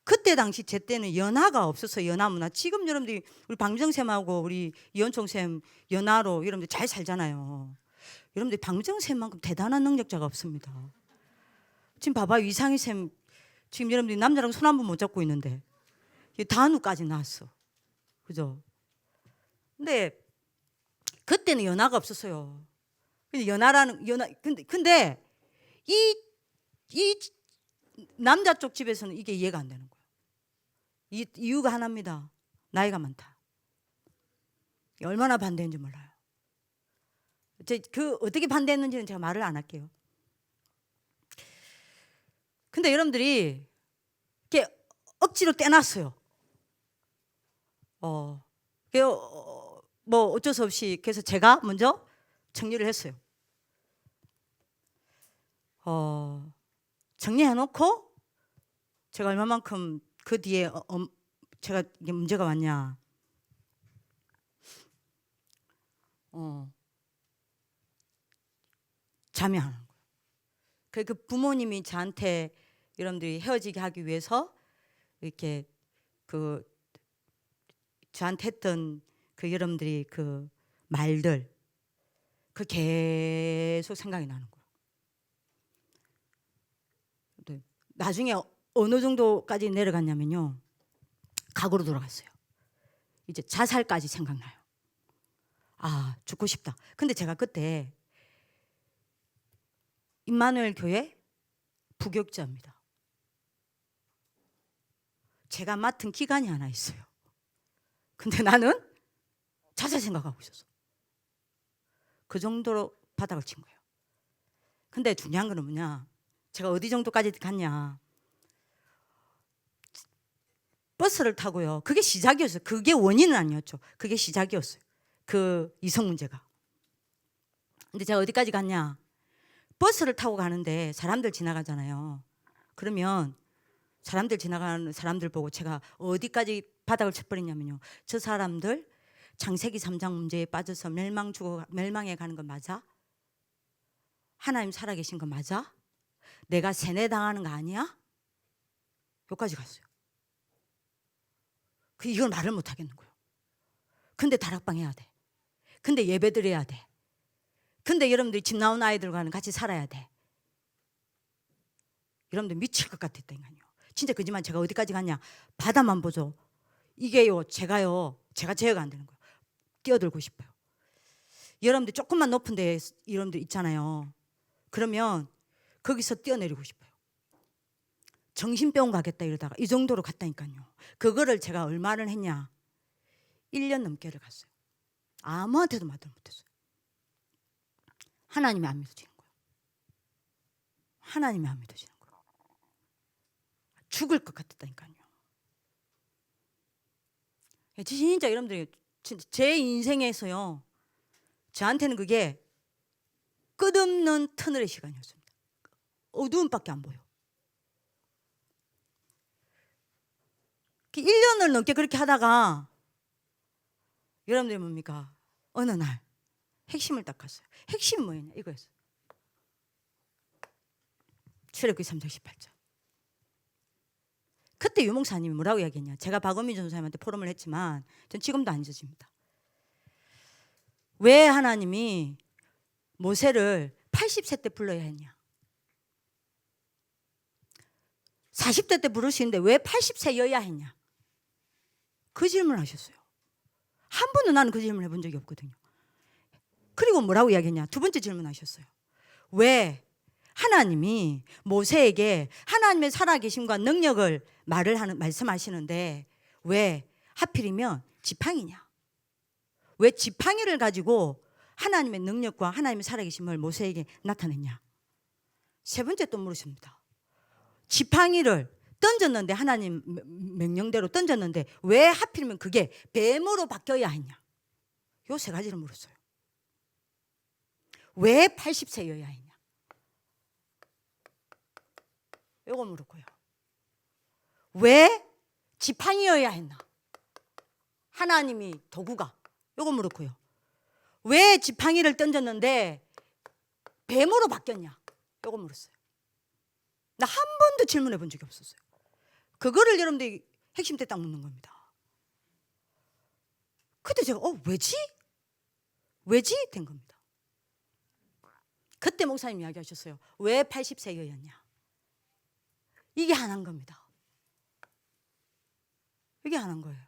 그때 당시 제 때는 연하가 없어서 연하 문화. 지금 여러분들이 우리 방정쌤하고 우리 이현총쌤 연하로 여러분들 잘 살잖아요. 여러분들 방정쌤만큼 대단한 능력자가 없습니다. 지금 봐봐 위상희쌤 지금 여러분들이 남자랑 손 한 번 못 잡고 있는데 단우까지 나왔어. 그죠? 근데 그때는 연하가 없었어요. 근데 이 남자 쪽 집에서는 이게 이해가 안 되는 거예요. 이유가 하나입니다. 나이가 많다. 얼마나 반대했는지 몰라요. 어떻게 반대했는지는 제가 말을 안 할게요. 근데 여러분들이 이렇게 억지로 떼놨어요. 어, 뭐 어쩔 수 없이 그래서 제가 먼저 정리를 했어요. 정리해놓고 제가 얼마만큼 그 뒤에 제가 이게 문제가 왔냐. 잠이 안 오는 거예요. 그 부모님이 저한테 여러분들이 헤어지게 하기 위해서 이렇게 그 저한테 했던 그 여러분들이 그 말들 그 계속 생각이 나는 거예요. 나중에 어느 정도까지 내려갔냐면요. 과거로 돌아갔어요. 이제 자살까지 생각나요. 아, 죽고 싶다. 근데 제가 그때 임마누엘 교회 부교육자입니다. 제가 맡은 기간이 하나 있어요. 근데 나는 자살 생각하고 있었어. 그 정도로 바닥을 친 거예요. 근데 중요한 건 뭐냐, 제가 어디 정도까지 갔냐, 버스를 타고요. 그게 시작이었어요. 그게 원인은 아니었죠. 그게 시작이었어요. 그 이성 문제가. 근데 제가 어디까지 갔냐, 버스를 타고 가는데 사람들 지나가잖아요. 그러면 사람들 지나가는 사람들 보고 제가 어디까지 바닥을 쳐버리냐면요, 저 사람들 창세기 3장 문제에 빠져서 멸망해 가는 거 맞아? 하나님 살아계신 거 맞아? 내가 세뇌당하는 거 아니야? 여기까지 갔어요. 이걸 말을 못 하겠는 거예요. 근데 다락방 해야 돼. 근데 예배 드려야 돼. 근데 여러분들이 집 나온 아이들과는 같이 살아야 돼. 여러분들 미칠 것 같았다니까요. 진짜 그지만 제가 어디까지 갔냐, 바다만 보죠. 이게요, 제가 제어가 안 되는 거예요. 뛰어들고 싶어요. 여러분들 조금만 높은 데 여러분들 있잖아요. 그러면 거기서 뛰어내리고 싶어요. 정신병원 가겠다 이러다가 이 정도로 갔다니까요. 그거를 제가 얼마를 했냐, 1년 넘게를 갔어요. 아무한테도 말을 못했어요. 하나님이 안 믿어지는 거예요. 하나님이 안 믿어지는 거예요. 죽을 것 같았다니까요. 진짜 여러분들이 제 인생에서요, 저한테는 그게 끝없는 터널의 시간이었습니다. 어두움밖에 안 보여. 1년을 넘게 그렇게 하다가 여러분들이 뭡니까? 어느 날 핵심을 딱 갔어요. 핵심이 뭐였냐, 이거였어요. 출애굽기 3장 18절. 그때 유목사님이 뭐라고 이야기했냐, 제가 박은미 전도사님한테 포럼을 했지만 전 지금도 안 잊어집니다. 왜 하나님이 모세를 80세 때 불러야 했냐, 40대 때 부를 수 있는데 왜 80세여야 했냐, 그 질문을 하셨어요. 한 번도 나는 그 질문을 해본 적이 없거든요. 그리고 뭐라고 이야기했냐, 두 번째 질문하셨어요. 왜 하나님이 모세에게 하나님의 살아계심과 능력을 말씀하시는데 왜 하필이면 지팡이냐, 왜 지팡이를 가지고 하나님의 능력과 하나님의 살아계심을 모세에게 나타냈냐. 세 번째 또 물으십니다. 지팡이를 던졌는데, 하나님 명령대로 던졌는데 왜 하필이면 그게 뱀으로 바뀌어야 했냐. 요 세 가지를 물었어요. 왜 80세여야 했냐, 요거 물었고요. 왜 지팡이여야 했나, 하나님이 도구가, 요거 물었고요. 왜 지팡이를 던졌는데 뱀으로 바뀌었냐, 요거 물었어요. 나 한 번도 질문해 본 적이 없었어요. 그거를 여러분들이 핵심 때 딱 묻는 겁니다. 그때 제가 왜지? 된 겁니다. 그때 목사님 이야기하셨어요. 왜 80세였냐. 이게 하나인 겁니다. 이게 하나인 거예요.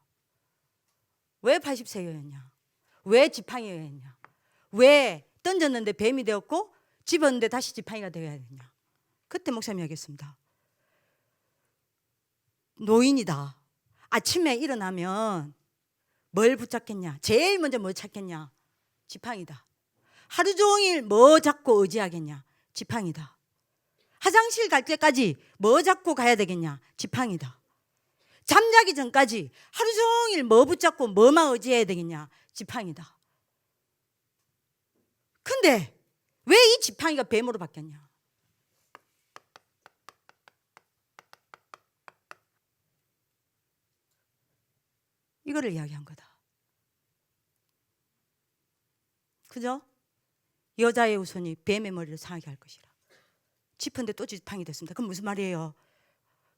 왜 80세였냐, 왜 지팡이였냐, 왜 던졌는데 뱀이 되었고 집었는데 다시 지팡이가 되어야 되냐. 그때 목사님 이야기했습니다. 노인이다. 아침에 일어나면 뭘 붙잡겠냐, 제일 먼저 뭐 찾겠냐, 지팡이다. 하루 종일 뭐 잡고 의지하겠냐, 지팡이다. 화장실 갈 때까지 뭐 잡고 가야 되겠냐, 지팡이다. 잠자기 전까지 하루 종일 뭐 붙잡고 뭐만 의지해야 되겠냐? 지팡이다. 근데 왜 이 지팡이가 뱀으로 바뀌었냐? 이거를 이야기한 거다. 그죠? 여자의 후손이 뱀의 머리를 상하게 할 것이라. 짚은데 또 지팡이 됐습니다. 그럼 무슨 말이에요?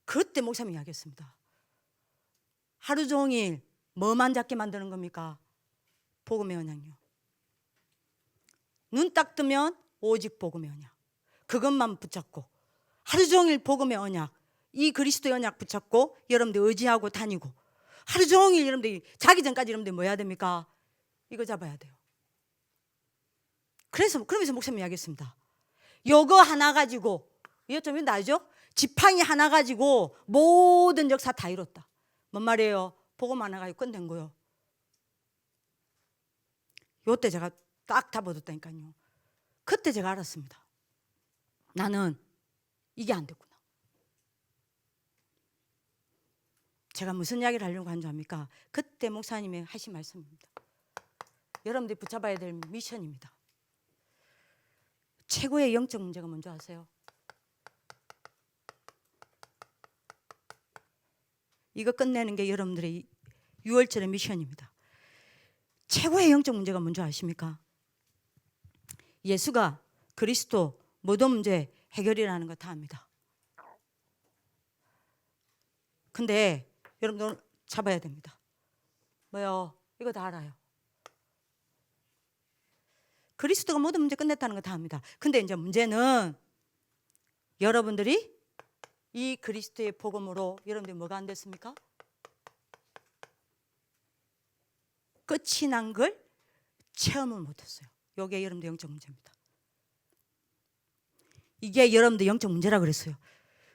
그때 목사님이 이야기했습니다. 하루 종일 뭐만 잡게 만드는 겁니까? 복음의 언약요. 눈 딱 뜨면 오직 복음의 언약. 그것만 붙잡고 하루 종일 복음의 언약, 이 그리스도의 언약 붙잡고 여러분들 의지하고 다니고 하루 종일 여러분들 자기 전까지 여러분들 뭐 해야 됩니까? 이거 잡아야 돼요. 그러면서 목사님이 이야기했습니다. 요거 하나 가지고, 이거 좀 나죠? 지팡이 하나 가지고 모든 역사 다 이뤘다. 뭔 말이에요? 복음 하나 가지고 끝낸 거요. 요때 제가 딱 잡아뒀다니까요. 그때 제가 알았습니다. 나는 이게 안 됐구나. 제가 무슨 이야기를 하려고 한 줄 압니까? 그때 목사님이 하신 말씀입니다. 여러분들이 붙잡아야 될 미션입니다. 최고의 영적 문제가 뭔지 아세요? 이거 끝내는 게 여러분들의 6월절의 미션입니다. 최고의 영적 문제가 뭔지 아십니까? 예수가 그리스도 모든 문제 해결이라는 거 다 압니다. 근데 여러분들 잡아야 됩니다. 뭐요? 이거 다 알아요. 그리스도가 모든 문제 끝냈다는 거 다 압니다. 근데 이제 문제는 여러분들이 이 그리스도의 복음으로 여러분들이 뭐가 안 됐습니까? 끝이 난 걸 체험을 못했어요. 이게 여러분들 영적 문제입니다. 이게 여러분들 영적 문제라고 그랬어요.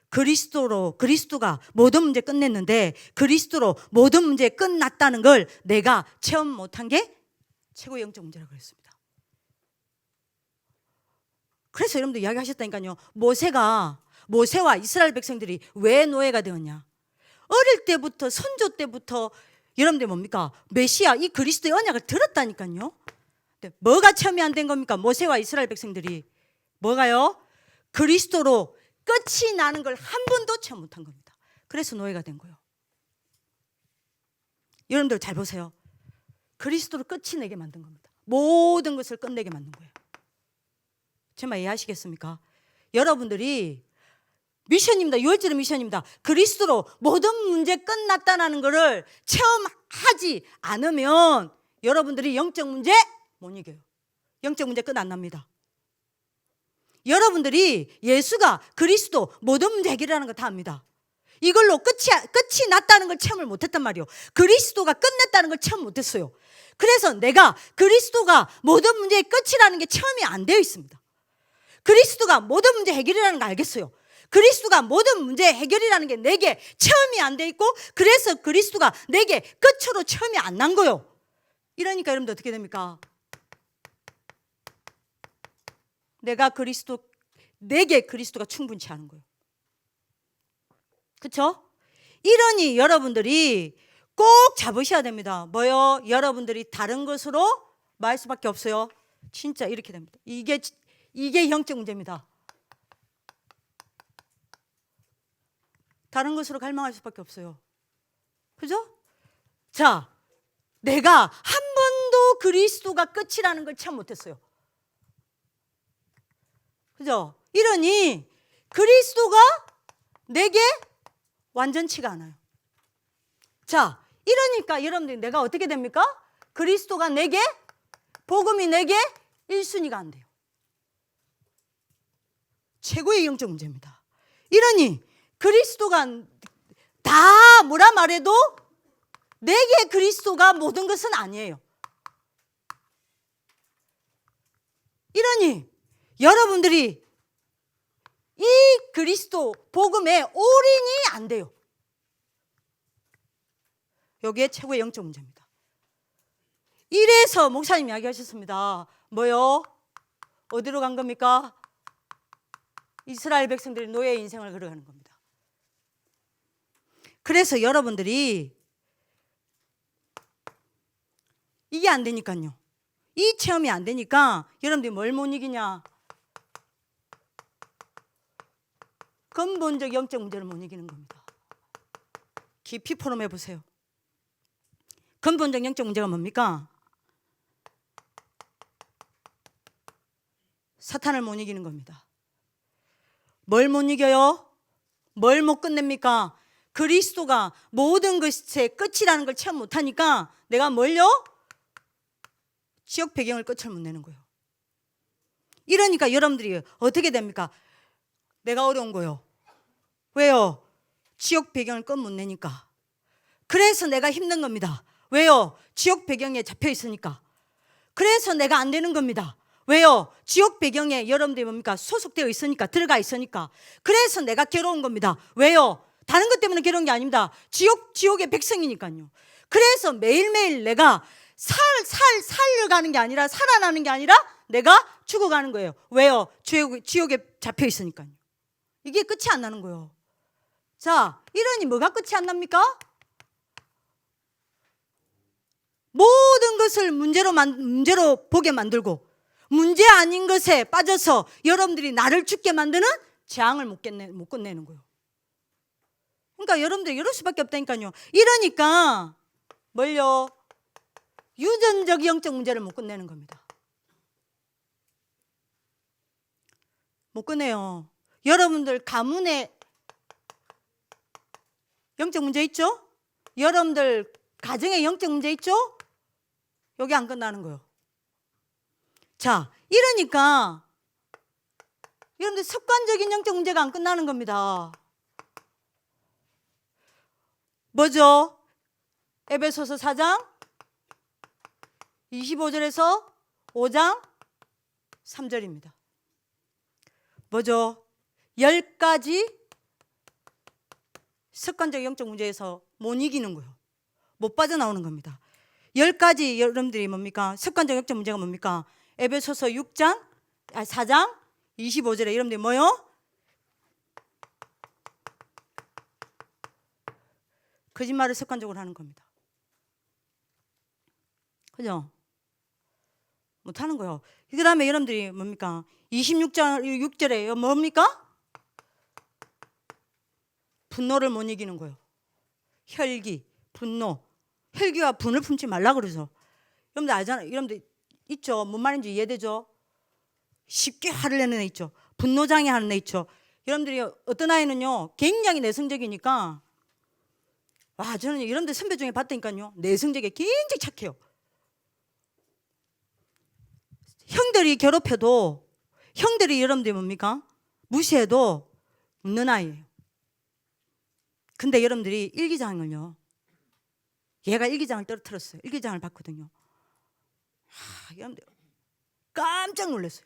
그리스도가 모든 문제 끝냈는데 그리스도로 모든 문제 끝났다는 걸 내가 체험 못한 게 최고의 영적 문제라고 그랬습니다. 그래서 여러분들 이야기하셨다니까요. 모세와 이스라엘 백성들이 왜 노예가 되었냐? 어릴 때부터 선조 때부터 여러분들 뭡니까? 메시아 이 그리스도의 언약을 들었다니까요. 뭐가 체험이 안 된 겁니까? 모세와 이스라엘 백성들이 뭐가요? 그리스도로 끝이 나는 걸 한 번도 체험 못한 겁니다. 그래서 노예가 된 거예요. 여러분들 잘 보세요. 그리스도로 끝이 내게 만든 겁니다. 모든 것을 끝내게 만든 거예요. 제 말 이해하시겠습니까? 여러분들이 미션입니다. 6월절의 미션입니다. 그리스도로 모든 문제 끝났다는 것을 체험하지 않으면 여러분들이 영적 문제 못 이겨요. 영적 문제 끝 안 납니다. 여러분들이 예수가 그리스도 모든 문제 해결이라는 거 다 압니다. 이걸로 끝이 났다는 걸 체험을 못했단 말이에요. 그리스도가 끝냈다는 걸 체험 못했어요. 그래서 내가 그리스도가 모든 문제의 끝이라는 게 체험이 안 되어 있습니다. 그리스도가 모든 문제 해결이라는 거 알겠어요. 그리스도가 모든 문제 해결이라는 게 내게 체험이 안 돼 있고 그래서 그리스도가 내게 끝으로 체험이 안 난 거예요. 이러니까 여러분들 어떻게 됩니까? 내게 그리스도가 충분치 않은 거예요. 그렇죠? 이러니 여러분들이 꼭 잡으셔야 됩니다. 뭐요? 여러분들이 다른 것으로 말 수밖에 없어요. 진짜 이렇게 됩니다. 이게 영적 문제입니다. 다른 것으로 갈망할 수밖에 없어요. 그죠? 자, 내가 한 번도 그리스도가 끝이라는 걸 체험 못했어요. 그죠? 이러니 그리스도가 내게 완전치가 않아요. 자, 이러니까 여러분들이 내가 어떻게 됩니까? 그리스도가 내게, 복음이 내게 1순위가 안 돼요. 최고의 영적 문제입니다. 이러니 그리스도가 다 뭐라 말해도 내게 그리스도가 모든 것은 아니에요. 이러니 여러분들이 이 그리스도 복음에 올인이 안 돼요. 여기에 최고의 영적 문제입니다. 이래서 목사님 이야기하셨습니다. 뭐요? 어디로 간 겁니까? 이스라엘 백성들이 노예의 인생을 걸어가는 겁니다. 그래서 여러분들이 이게 안 되니까요. 이 체험이 안 되니까 여러분들이 뭘 못 이기냐? 근본적 영적 문제를 못 이기는 겁니다. 깊이 포럼해 보세요. 근본적 영적 문제가 뭡니까? 사탄을 못 이기는 겁니다. 뭘 못 이겨요? 뭘 못 끝냅니까? 그리스도가 모든 것의 끝이라는 걸 체험 못하니까 내가 뭘요? 지역 배경을 끝을 못 내는 거예요. 이러니까 여러분들이 어떻게 됩니까? 내가 어려운 거요. 왜요? 지역 배경을 끝 못 내니까. 그래서 내가 힘든 겁니다. 왜요? 지역 배경에 잡혀 있으니까. 그래서 내가 안 되는 겁니다. 왜요? 지역 배경에 여러분들이 뭡니까? 소속되어 있으니까, 들어가 있으니까. 그래서 내가 괴로운 겁니다. 왜요? 다른 것 때문에 괴로운 게 아닙니다. 지옥의 백성이니까요. 그래서 매일매일 내가 살려가는 게 아니라, 살아나는 게 아니라 내가 죽어가는 거예요. 왜요? 지옥에 잡혀 있으니까요. 이게 끝이 안 나는 거예요. 자, 이러니 뭐가 끝이 안 납니까? 모든 것을 문제로 보게 만들고 문제 아닌 것에 빠져서 여러분들이 나를 죽게 만드는 재앙을 못 끝내는 거예요. 그러니까 여러분들이 이럴 수밖에 없다니까요. 이러니까 뭘요? 유전적 영적 문제를 못 끝내는 겁니다. 못 끝내요. 여러분들 가문에 영적 문제 있죠? 여러분들 가정에 영적 문제 있죠? 여기 안 끝나는 거예요. 자, 이러니까 여러분들 습관적인 영적 문제가 안 끝나는 겁니다. 뭐죠? 에베소서 4장 25절에서 5장 3절입니다. 뭐죠? 10가지 습관적 영적 문제에서 못 이기는 거예요. 못 빠져나오는 겁니다. 10가지 여러분들이 뭡니까? 습관적 영적 문제가 뭡니까? 에베소서 4장 25절에 여러분들이 뭐요? 거짓말을 습관적으로 하는 겁니다. 그죠? 못하는 거예요. 그 다음에 여러분들이 뭡니까? 26절에 뭡니까? 분노를 못 이기는 거예요. 혈기, 분노. 혈기와 분을 품지 말라 그러죠. 여러분들 알잖아요. 여러분들 있죠? 뭔 말인지 이해되죠? 쉽게 화를 내는 애 있죠. 분노장애 하는 애 있죠. 여러분들이 어떤 아이는요 굉장히 내성적이니까, 와, 저는 여러분들 선배 중에 봤다니까요, 내성적이 굉장히 착해요. 형들이 괴롭혀도, 형들이 여러분들이 뭡니까? 무시해도 웃는 아이예요. 근데 여러분들이 일기장을요, 얘가 일기장을 떨어뜨렸어요. 일기장을 봤거든요. 여러분들 깜짝 놀랐어요.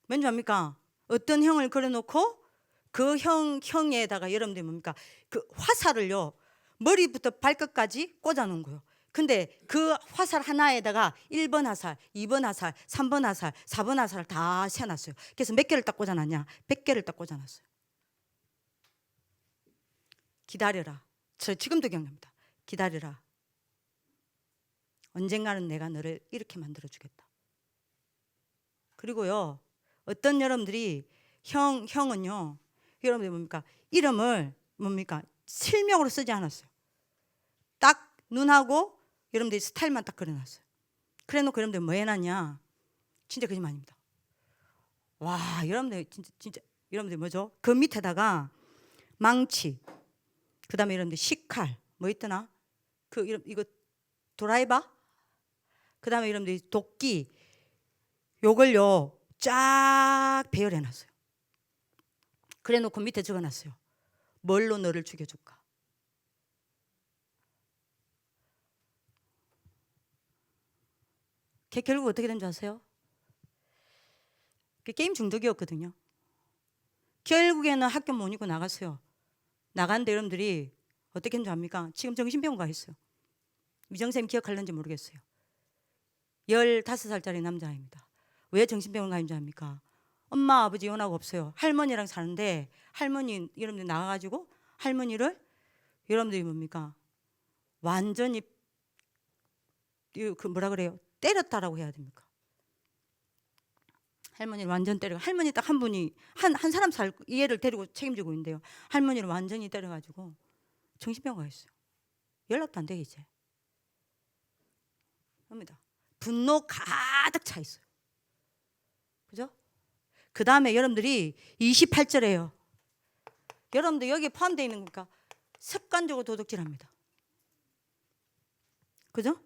왠지 압니까? 어떤 형을 그려놓고 그 형에다가 여러분들 뭡니까? 그 화살을요 머리부터 발끝까지 꽂아놓은 거예요. 근데 그 화살 하나에다가 1번 화살, 2번 화살, 3번 화살, 4번 화살을 다 세워놨어요. 그래서 몇 개를 딱 꽂아놨냐? 100개를 딱 꽂아놨어요. 기다려라. 저 지금도 기억납니다. 기다려라. 언젠가는 내가 너를 이렇게 만들어주겠다. 그리고요, 어떤 여러분들이 형은요, 여러분들이 뭡니까? 이름을 뭡니까? 실명으로 쓰지 않았어요. 딱 눈하고 여러분들이 스타일만 딱 그려놨어요. 그래놓고 여러분들 뭐 해놨냐? 진짜 거짓말 아닙니다. 와, 여러분들 진짜 여러분들 뭐죠? 그 밑에다가 망치, 그 다음에 여러분들 식칼, 뭐 있더나? 이거 드라이버? 그 다음에 여러분들 도끼, 요걸요 쫙 배열해놨어요. 그래놓고 밑에 적어놨어요. 뭘로 너를 죽여줄까? 걔 결국 어떻게 된 줄 아세요? 그 게임 중독이었거든요. 결국에는 학교 못 이고 나갔어요. 나갔는데 여러분들이 어떻게 된 줄 압니까? 지금 정신병원 가 있어요. 미정쌤 기억할는지 모르겠어요. 15살짜리 남자입니다. 왜 정신병원 가 있는 줄 압니까? 엄마 아버지 연락 없어요. 할머니랑 사는데 할머니 여러분들 나가가지고 할머니를 여러분들이 뭡니까? 완전히 그 뭐라 그래요? 때렸다라고 해야 됩니까? 할머니를 완전 때려. 할머니 딱 한 분이 한 사람 이 애를 데리고 책임지고 있는데요. 할머니를 완전히 때려가지고 정신병 가 있어요. 연락도 안 되게 이제. 합니다. 분노 가득 차 있어요. 그죠? 그 다음에 여러분들이 28절에요. 여러분들 여기에 포함되어 있는 거니까 습관적으로 도둑질합니다. 그죠?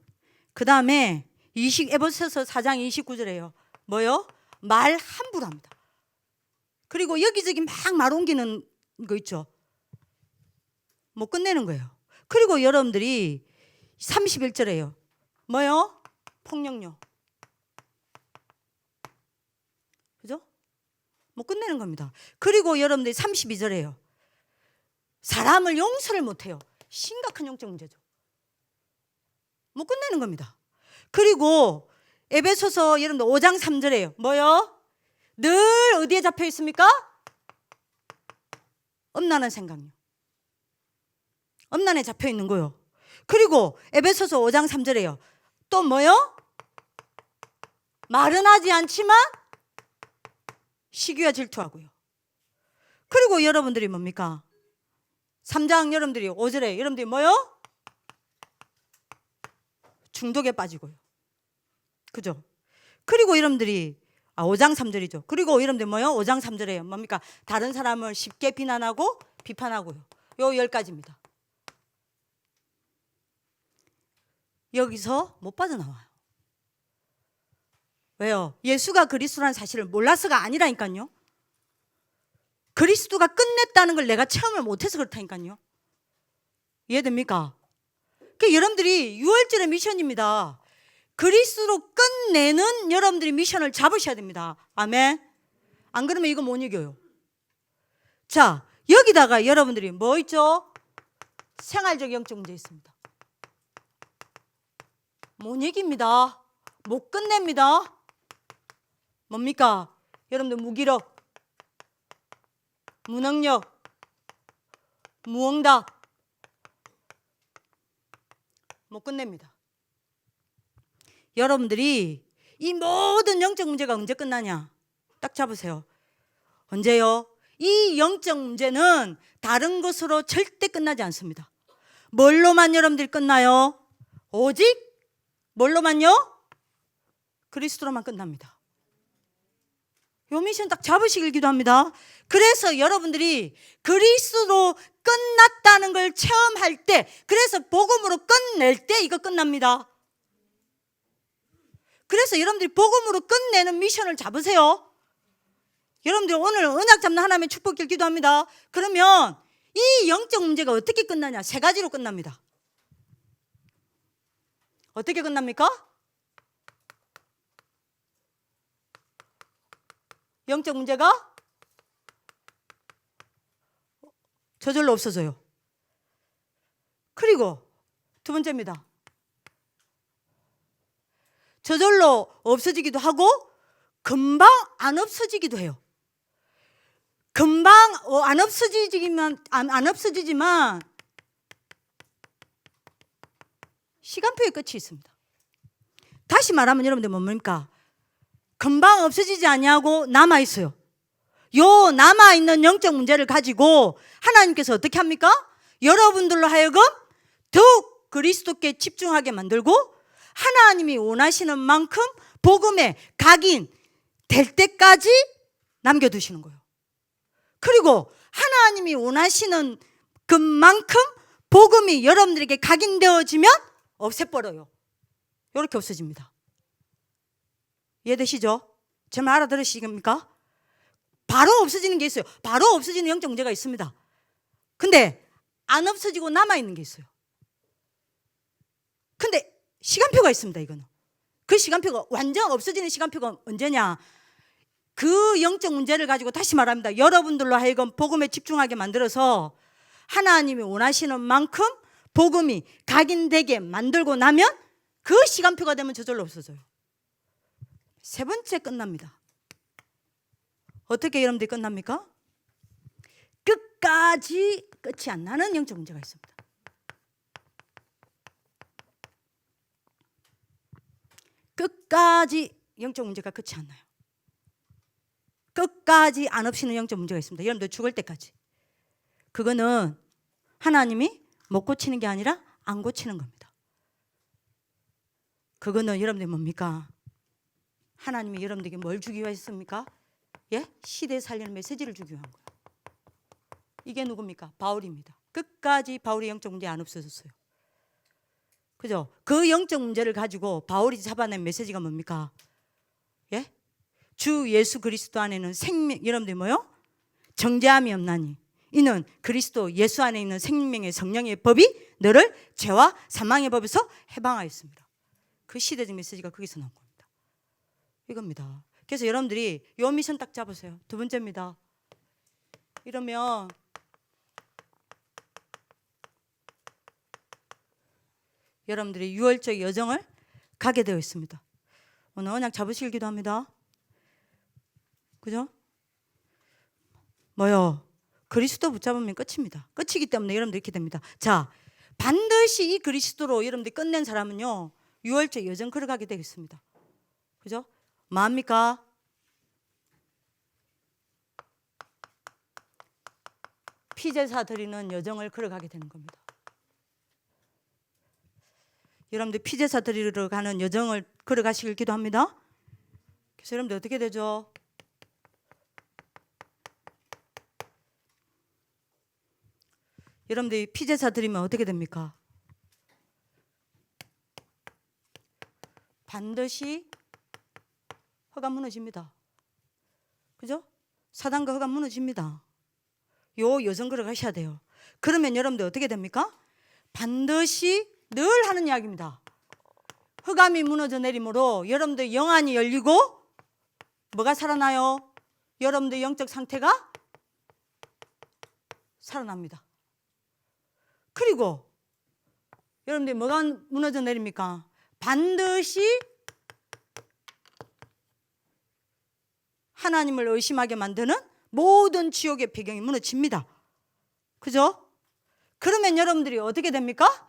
그 다음에 에베소서 4장 29절에요. 뭐요? 말 함부로 합니다. 그리고 여기저기 막 말 옮기는 거 있죠. 못 끝내는 거예요. 그리고 여러분들이 31절에요. 뭐요? 폭력요. 그죠? 못 끝내는 겁니다. 그리고 여러분들이 32절에요. 사람을 용서를 못해요. 심각한 영적 문제죠. 못 끝내는 겁니다. 그리고 에베소서 여러분들 5장 3절에요. 뭐요? 늘 어디에 잡혀 있습니까? 엄난한 생각요. 엄난에 잡혀 있는 거요. 그리고 에베소서 5장 3절에요. 또 뭐요? 말은 하지 않지만 시기와 질투하고요. 그리고 여러분들이 뭡니까? 3장 여러분들이 5절에 여러분들이 뭐요? 중독에 빠지고요. 그죠? 그리고 여러분들이 5장 3절이죠. 그리고 여러분들 뭐요? 5장 3절에요. 뭡니까? 다른 사람을 쉽게 비난하고 비판하고요. 요 10가지입니다. 여기서 못 빠져나와요. 왜요? 예수가 그리스도라는 사실을 몰라서가 아니라니까요. 그리스도가 끝냈다는 걸 내가 체험을 못해서 그렇다니까요. 이해됩니까? 그 여러분들이 6월절의 미션입니다. 그리스도로 끝내는 여러분들이 미션을 잡으셔야 됩니다. 아멘. 안 그러면 이거 못 이겨요. 자, 여기다가 여러분들이 뭐 있죠? 생활적 영적 문제 있습니다. 못 이깁니다. 못 끝냅니다. 뭡니까? 여러분들 무기력, 무능력, 무응답 못 끝냅니다. 여러분들이 이 모든 영적 문제가 언제 끝나냐? 딱 잡으세요. 언제요? 이 영적 문제는 다른 것으로 절대 끝나지 않습니다. 뭘로만 여러분들이 끝나요? 오직 뭘로만요? 그리스도로만 끝납니다. 요 미션 딱 잡으시길 기도합니다. 그래서 여러분들이 그리스도로 끝났다는 걸 체험할 때, 그래서 복음으로 끝낼 때 이거 끝납니다. 그래서 여러분들이 복음으로 끝내는 미션을 잡으세요. 여러분들 오늘 언약 잡는 하나님의 축복길 기도합니다. 그러면 이 영적 문제가 어떻게 끝나냐? 3가지로 끝납니다. 어떻게 끝납니까? 영적 문제가 저절로 없어져요. 그리고 2번째입니다. 저절로 없어지기도 하고 금방 안 없어지기도 해요. 금방 안 없어지지만 시간표의 끝이 있습니다. 다시 말하면 여러분들 뭡니까? 금방 없어지지 아니하고 남아있어요. 요 남아있는 영적 문제를 가지고 하나님께서 어떻게 합니까? 여러분들로 하여금 더욱 그리스도께 집중하게 만들고 하나님이 원하시는 만큼 복음에 각인될 때까지 남겨두시는 거예요. 그리고 하나님이 원하시는 그만큼 복음이 여러분들에게 각인되어지면 없애버려요. 이렇게 없어집니다. 이해되시죠? 제 말 알아들으시겠습니까? 바로 없어지는 게 있어요. 바로 없어지는 영적 문제가 있습니다. 근데 안 없어지고 남아있는 게 있어요. 근데 시간표가 있습니다. 이거는 그 시간표가 완전 없어지는 시간표가 언제냐? 그 영적 문제를 가지고 다시 말합니다. 여러분들로 하여금 복음에 집중하게 만들어서 하나님이 원하시는 만큼 복음이 각인되게 만들고 나면 그 시간표가 되면 저절로 없어져요. 3번째 끝납니다. 어떻게 여러분들이 끝납니까? 끝까지 끝이 안 나는 영적 문제가 있습니다. 끝까지 영적 문제가 끝이 안 나요. 끝까지 안 없이는 영적 문제가 있습니다. 여러분들 죽을 때까지. 그거는 하나님이 못 고치는 게 아니라 안 고치는 겁니다. 그거는 여러분들 뭡니까? 하나님이 여러분들에게 뭘 주기 위해 했습니까? 예? 시대 살리는 메시지를 주기 위한 거예요. 이게 누굽니까? 바울입니다. 끝까지 바울의 영적 문제 안 없어졌어요. 그죠? 그 영적 문제를 가지고 바울이 잡아낸 메시지가 뭡니까? 예? 주 예수 그리스도 안에는 생명, 여러분들 뭐요? 정죄함이 없나니 이는 그리스도 예수 안에 있는 생명의 성령의 법이 너를 죄와 사망의 법에서 해방하였습니다. 그 시대적 메시지가 거기서 나온 겁니다. 이겁니다. 그래서 여러분들이 요 미션 딱 잡으세요. 두 번째입니다. 이러면 여러분들이 유월절 여정을 가게 되어 있습니다. 오늘 언약 잡으시길 기도합니다. 그죠? 뭐요? 그리스도 붙잡으면 끝입니다. 끝이기 때문에 여러분들 이렇게 됩니다. 자, 반드시 이 그리스도로 여러분들이 끝낸 사람은요, 유월절 여정 걸어가게 되겠습니다. 그죠? 뭐합니까? 피제사 드리는 여정을 걸어가게 되는 겁니다. 여러분들 피제사 드리러 가는 여정을 걸어가시길 기도합니다. 그래서 여러분들 어떻게 되죠? 여러분들이 피제사 드리면 어떻게 됩니까? 반드시 허가 무너집니다. 그죠? 사단과 허가 무너집니다. 요 여정 걸어가셔야 돼요. 그러면 여러분들 어떻게 됩니까? 반드시 늘 하는 이야기입니다. 흑암이 무너져 내림으로 여러분들 영안이 열리고 뭐가 살아나요? 여러분들 영적 상태가 살아납니다. 그리고 여러분들 뭐가 무너져 내립니까? 반드시 하나님을 의심하게 만드는 모든 지옥의 배경이 무너집니다. 그죠? 그러면 여러분들이 어떻게 됩니까?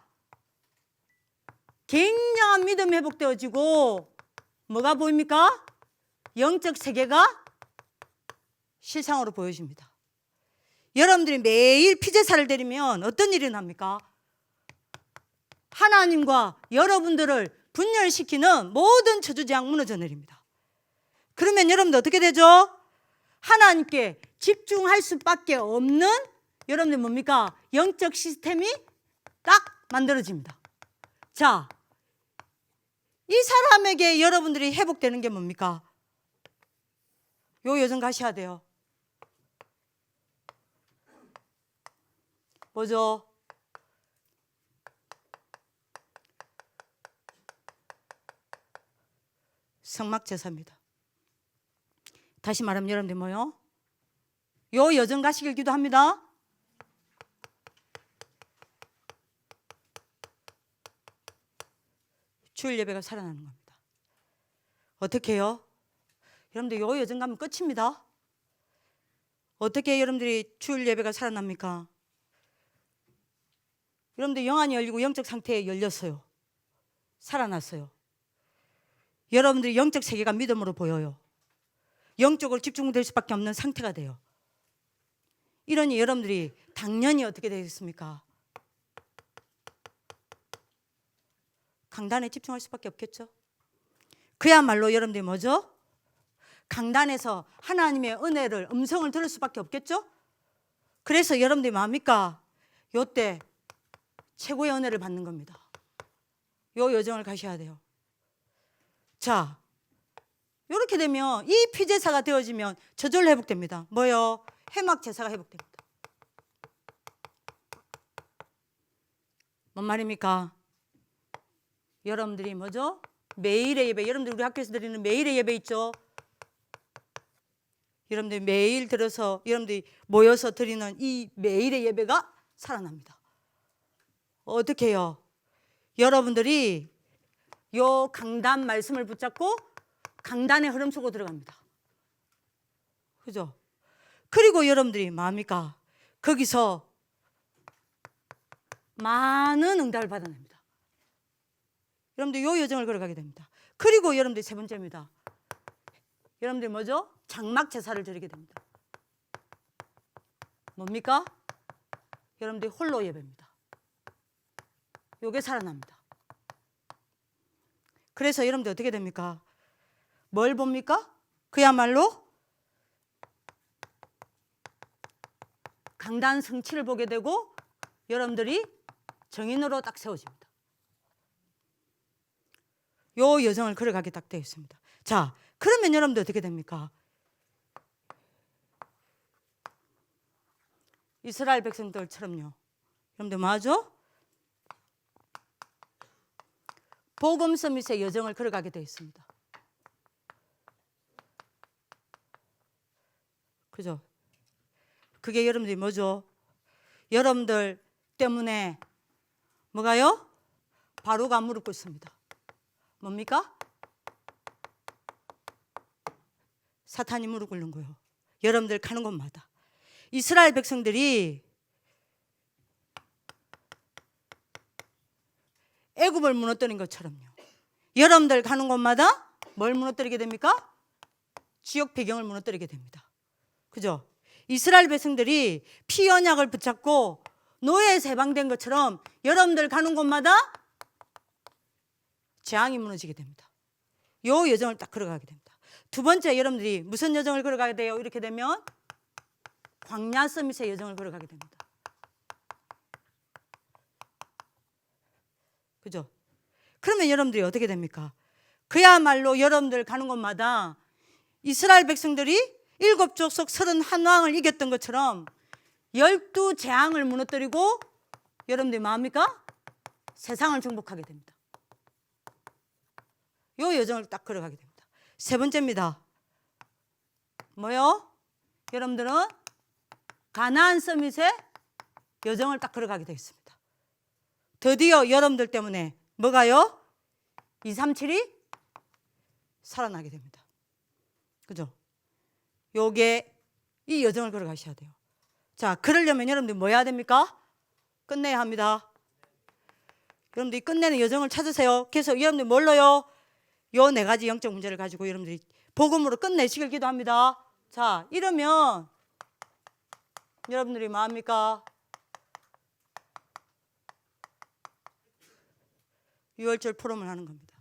굉장한 믿음이 회복되어지고 뭐가 보입니까? 영적 세계가 실상으로 보여집니다. 여러분들이 매일 피제사를 드리면 어떤 일이 납니까? 하나님과 여러분들을 분열시키는 모든 저주재앙 무너져 내립니다. 그러면 여러분들 어떻게 되죠? 하나님께 집중할 수밖에 없는 여러분들 뭡니까? 영적 시스템이 딱 만들어집니다. 자, 이 사람에게 여러분들이 회복되는 게 뭡니까? 요 여정 가셔야 돼요. 뭐죠? 성막제사입니다. 다시 말하면 여러분들 뭐요? 요 여정 가시길 기도합니다. 주일 예배가 살아나는 겁니다. 어떻게 해요? 여러분들 요 여정 가면 끝입니다. 어떻게 여러분들이 주일 예배가 살아납니까? 여러분들 영안이 열리고 영적 상태에 열렸어요. 살아났어요. 여러분들이 영적 세계가 믿음으로 보여요. 영적으로 집중될 수밖에 없는 상태가 돼요. 이러니 여러분들이 당연히 어떻게 되겠습니까? 강단에 집중할 수밖에 없겠죠. 그야말로 여러분들이 뭐죠? 강단에서 하나님의 은혜를 음성을 들을 수밖에 없겠죠. 그래서 여러분들이 뭡니까? 요때 최고의 은혜를 받는 겁니다. 요 여정을 가셔야 돼요. 자, 이렇게 되면 이 피제사가 되어지면 저절로 회복됩니다. 뭐요? 회막 제사가 회복됩니다. 뭔 말입니까? 여러분들이 뭐죠? 매일의 예배, 여러분들 우리 학교에서 드리는 매일의 예배 있죠? 여러분들이 매일 들어서 여러분들이 모여서 드리는 이 매일의 예배가 살아납니다. 어떻게 해요? 여러분들이 요 강단 말씀을 붙잡고 강단의 흐름 속으로 들어갑니다. 그죠? 그리고 여러분들이 뭡니까? 거기서 많은 응답을 받아냅니다. 여러분들 요 여정을 걸어가게 됩니다. 그리고 여러분들 세 번째입니다. 여러분들 뭐죠? 장막 제사를 드리게 됩니다. 뭡니까? 여러분들 홀로 예배입니다. 요게 살아납니다. 그래서 여러분들 어떻게 됩니까? 뭘 봅니까? 그야말로 강단 성취를 보게 되고 여러분들이 정인으로 딱 세워집니다. 요 여정을 걸어가게 딱 되어 있습니다. 자, 그러면 여러분들 어떻게 됩니까? 이스라엘 백성들처럼요. 여러분들 뭐하죠? 복음 서밋의 여정을 걸어가게 되어 있습니다. 그죠? 그게 여러분들이 뭐죠? 여러분들 때문에 뭐가요? 바로가 무릎 꿇습니다. 뭡니까? 사탄이 무릎 꿇는 거예요. 여러분들 가는 곳마다. 이스라엘 백성들이 애굽을 무너뜨린 것처럼요. 여러분들 가는 곳마다 뭘 무너뜨리게 됩니까? 지역 배경을 무너뜨리게 됩니다. 그죠? 이스라엘 백성들이 피 언약을 붙잡고 노예에서 해방된 것처럼 여러분들 가는 곳마다 재앙이 무너지게 됩니다. 요 여정을 딱 걸어가게 됩니다. 두 번째, 여러분들이 무슨 여정을 걸어가게 돼요? 이렇게 되면 광야 서밋의 여정을 걸어가게 됩니다. 그죠? 그러면 여러분들이 어떻게 됩니까? 그야말로 여러분들 가는 곳마다 이스라엘 백성들이 7족속 31왕을 이겼던 것처럼 12재앙을 무너뜨리고 여러분들이 뭐합니까? 세상을 정복하게 됩니다. 요 여정을 딱 걸어가게 됩니다. 세 번째입니다. 뭐요? 여러분들은 가나안 서밋의 여정을 딱 걸어가게 되어 있습니다. 드디어 여러분들 때문에 뭐가요? 237이 살아나게 됩니다. 그죠? 요게 이 여정을 걸어가셔야 돼요. 자, 그러려면 여러분들 뭐 해야 됩니까? 끝내야 합니다. 여러분들이 끝내는 여정을 찾으세요. 그래서 여러분들 뭘로요? 요 네 가지 영적 문제를 가지고 여러분들이 복음으로 끝내시길 기도합니다. 자, 이러면 여러분들이 뭐 합니까? 6월절 포럼을 하는 겁니다.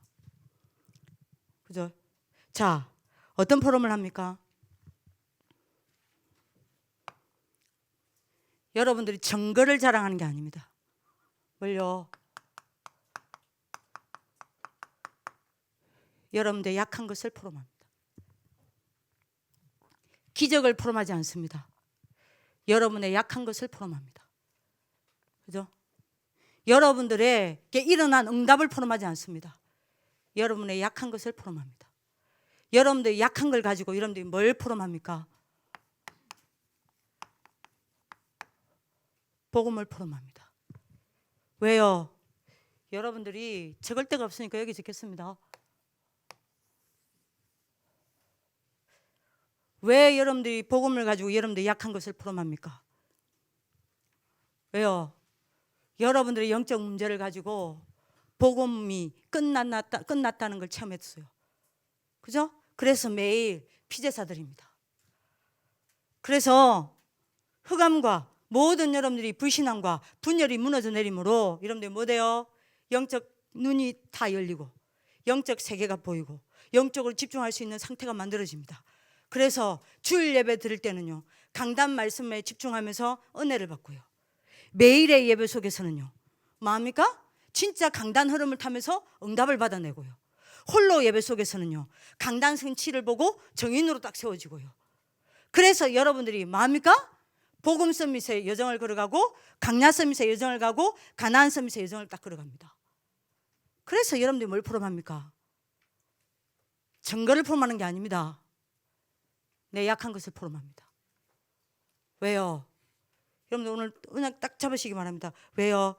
그죠? 자, 어떤 포럼을 합니까? 여러분들이 정거를 자랑하는 게 아닙니다. 뭘요? 여러분들의 약한 것을 포럼합니다. 기적을 포럼하지 않습니다. 여러분의 약한 것을 포럼합니다. 그죠? 여러분들에게 일어난 응답을 포럼하지 않습니다. 여러분의 약한 것을 포럼합니다. 여러분들의 약한 걸 가지고 여러분들이 뭘 포럼합니까? 복음을 포럼합니다. 왜요? 여러분들이 적을 데가 없으니까 여기 적겠습니다. 왜 여러분들이 복음을 가지고 여러분들이 약한 것을 포럼합니까? 왜요? 여러분들의 영적 문제를 가지고 복음이 끝났다는 걸 체험했어요. 그죠? 그래서 매일 피제사 드립니다. 그래서 흑암과 모든 여러분들이 불신앙과 분열이 무너져 내림으로 여러분들이 뭐 돼요? 영적 눈이 다 열리고 영적 세계가 보이고 영적으로 집중할 수 있는 상태가 만들어집니다. 그래서 주일 예배 드릴 때는요, 강단 말씀에 집중하면서 은혜를 받고요. 매일의 예배 속에서는요, 뭐합니까? 진짜 강단 흐름을 타면서 응답을 받아내고요. 홀로 예배 속에서는요, 강단 성취를 보고 정인으로 딱 세워지고요. 그래서 여러분들이 뭐합니까? 복음 서밋의 여정을 걸어가고 강야 서밋의 여정을 가고 가나안 서밋의 여정을 딱 걸어갑니다. 그래서 여러분들이 뭘 포럼합니까? 증거를 포럼하는 게 아닙니다. 내 약한 것을 포럼합니다. 왜요? 여러분들 오늘 그냥 딱 잡으시기 바랍니다. 왜요?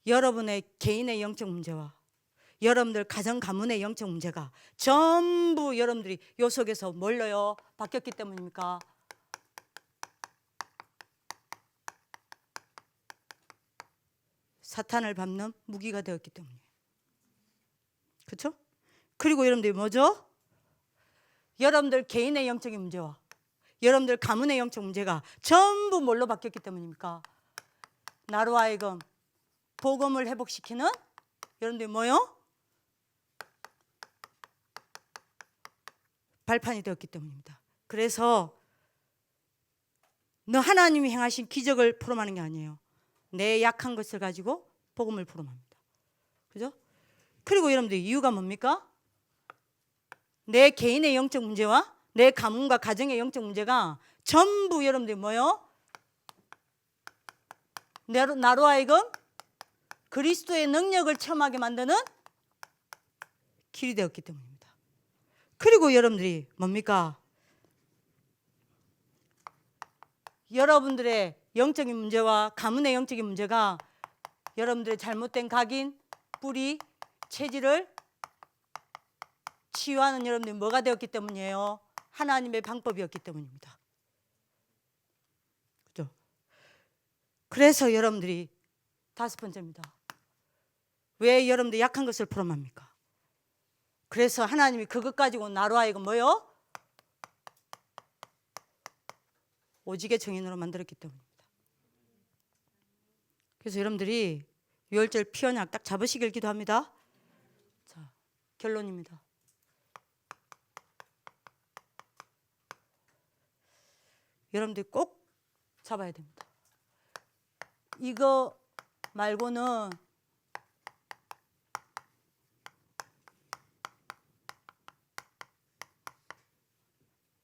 여러분의 개인의 영적 문제와 여러분들 가정 가문의 영적 문제가 전부 여러분들이 요 속에서 뭘로요? 바뀌었기 때문입니까? 사탄을 밟는 무기가 되었기 때문이에요. 그렇죠? 그리고 여러분들이 뭐죠? 여러분들 개인의 영적인 문제와 여러분들 가문의 영적 문제가 전부 뭘로 바뀌었기 때문입니까? 나로 하여금 복음을 회복시키는 여러분들이 뭐요? 발판이 되었기 때문입니다. 그래서 너 하나님이 행하신 기적을 포럼하는 게 아니에요. 내 약한 것을 가지고 복음을 포럼합니다. 그죠? 그리고 여러분들 이유가 뭡니까? 내 개인의 영적 문제와 내 가문과 가정의 영적 문제가 전부 여러분들이 뭐요? 나로 하여금 그리스도의 능력을 체험하게 만드는 길이 되었기 때문입니다. 그리고 여러분들이 뭡니까? 여러분들의 영적인 문제와 가문의 영적인 문제가 여러분들의 잘못된 각인, 뿌리, 체질을 치유하는 여러분들이 뭐가 되었기 때문이에요? 하나님의 방법이었기 때문입니다. 그죠? 그래서 여러분들이 다섯 번째입니다. 왜 여러분들이 약한 것을 포럼합니까? 그래서 하나님이 그것 가지고 나로 하여금 뭐요? 오직의 증인으로 만들었기 때문입니다. 그래서 여러분들이 유월절 피언약 딱 잡으시길 기도합니다. 자, 결론입니다. 여러분들이 꼭 잡아야 됩니다. 이거 말고는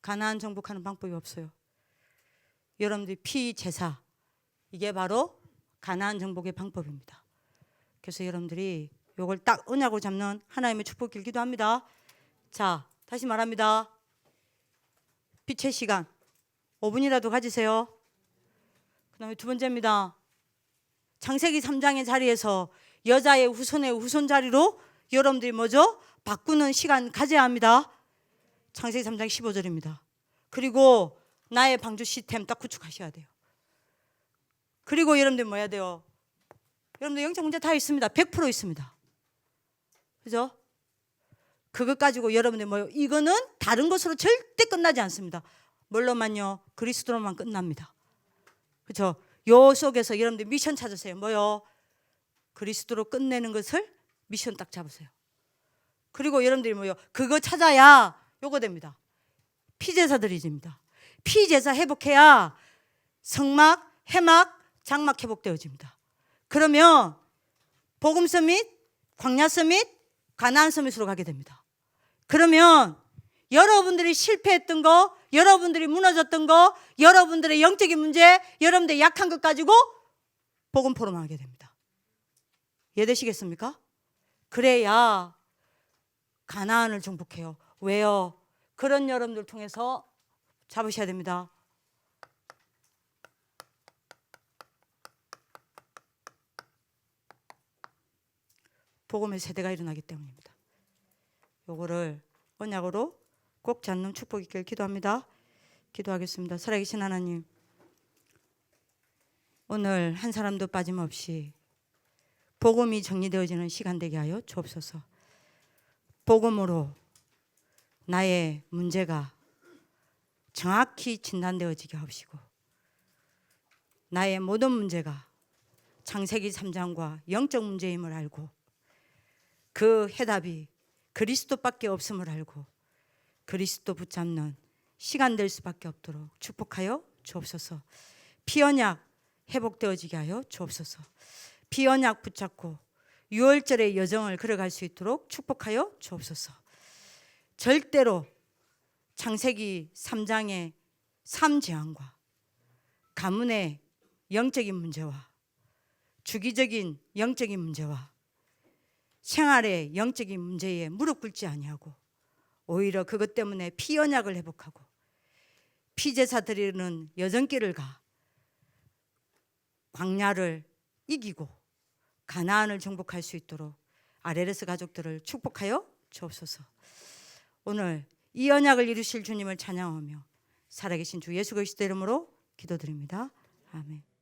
가나안 정복하는 방법이 없어요. 여러분들이 피제사, 이게 바로 가나안 정복의 방법입니다. 그래서 여러분들이 이걸 딱 언약으로 잡는 하나님의 축복을 기도합니다. 자, 다시 말합니다. 빛의 시간 5분이라도 가지세요. 그 다음에 두 번째입니다. 창세기 3장의 자리에서 여자의 후손의 후손 자리로 여러분들이 뭐죠? 바꾸는 시간 가져야 합니다. 창세기 3장 15절입니다. 그리고 나의 방주 시스템 딱 구축하셔야 돼요. 그리고 여러분들 뭐 해야 돼요? 여러분들 영적 문제 다 있습니다. 100% 있습니다. 그죠? 그것 가지고 여러분들 뭐요? 이거는 다른 것으로 절대 끝나지 않습니다. 뭘로만요? 그리스도로만 끝납니다. 그렇죠? 요 속에서 여러분들 미션 찾으세요. 뭐요? 그리스도로 끝내는 것을 미션 딱 잡으세요. 그리고 여러분들이 뭐요? 그거 찾아야 요거 됩니다. 피제사 드리집니다. 피제사 회복해야 성막, 해막, 장막 회복되어집니다. 그러면 복음 서밋, 광야 서밋, 가나안 서밋으로 가게 됩니다. 그러면 여러분들이 실패했던 거, 여러분들이 무너졌던 거, 여러분들의 영적인 문제, 여러분들의 약한 것 가지고 복음 포럼하게 됩니다. 이해되시겠습니까? 그래야 가나안을 정복해요. 왜요? 그런 여러분들 통해서 잡으셔야 됩니다. 복음의 세대가 일어나기 때문입니다. 요거를 언약으로 꼭 잡는 축복이 있길 기도합니다. 기도하겠습니다. 살아계신 하나님, 오늘 한 사람도 빠짐없이 복음이 정리되어지는 시간 되게 하여 주옵소서. 복음으로 나의 문제가 정확히 진단되어지게 하시고 나의 모든 문제가 창세기 3장과 영적 문제임을 알고 그 해답이 그리스도밖에 없음을 알고 그리스도 붙잡는 시간 될 수밖에 없도록 축복하여 주옵소서. 피언약 회복되어지게 하여 주옵소서. 피언약 붙잡고 유월절의 여정을 걸어갈 수 있도록 축복하여 주옵소서. 절대로 창세기 3장의 3재앙과 가문의 영적인 문제와 주기적인 영적인 문제와 생활의 영적인 문제에 무릎 꿇지 아니하고 오히려 그것 때문에 피언약을 회복하고 피제사 드리는 여정길을 가 광야를 이기고 가나안을 정복할 수 있도록 RLS 가족들을 축복하여 주옵소서. 오늘 이 언약을 이루실 주님을 찬양하며 살아계신 주 예수 그리스도 이름으로 기도드립니다. 아멘.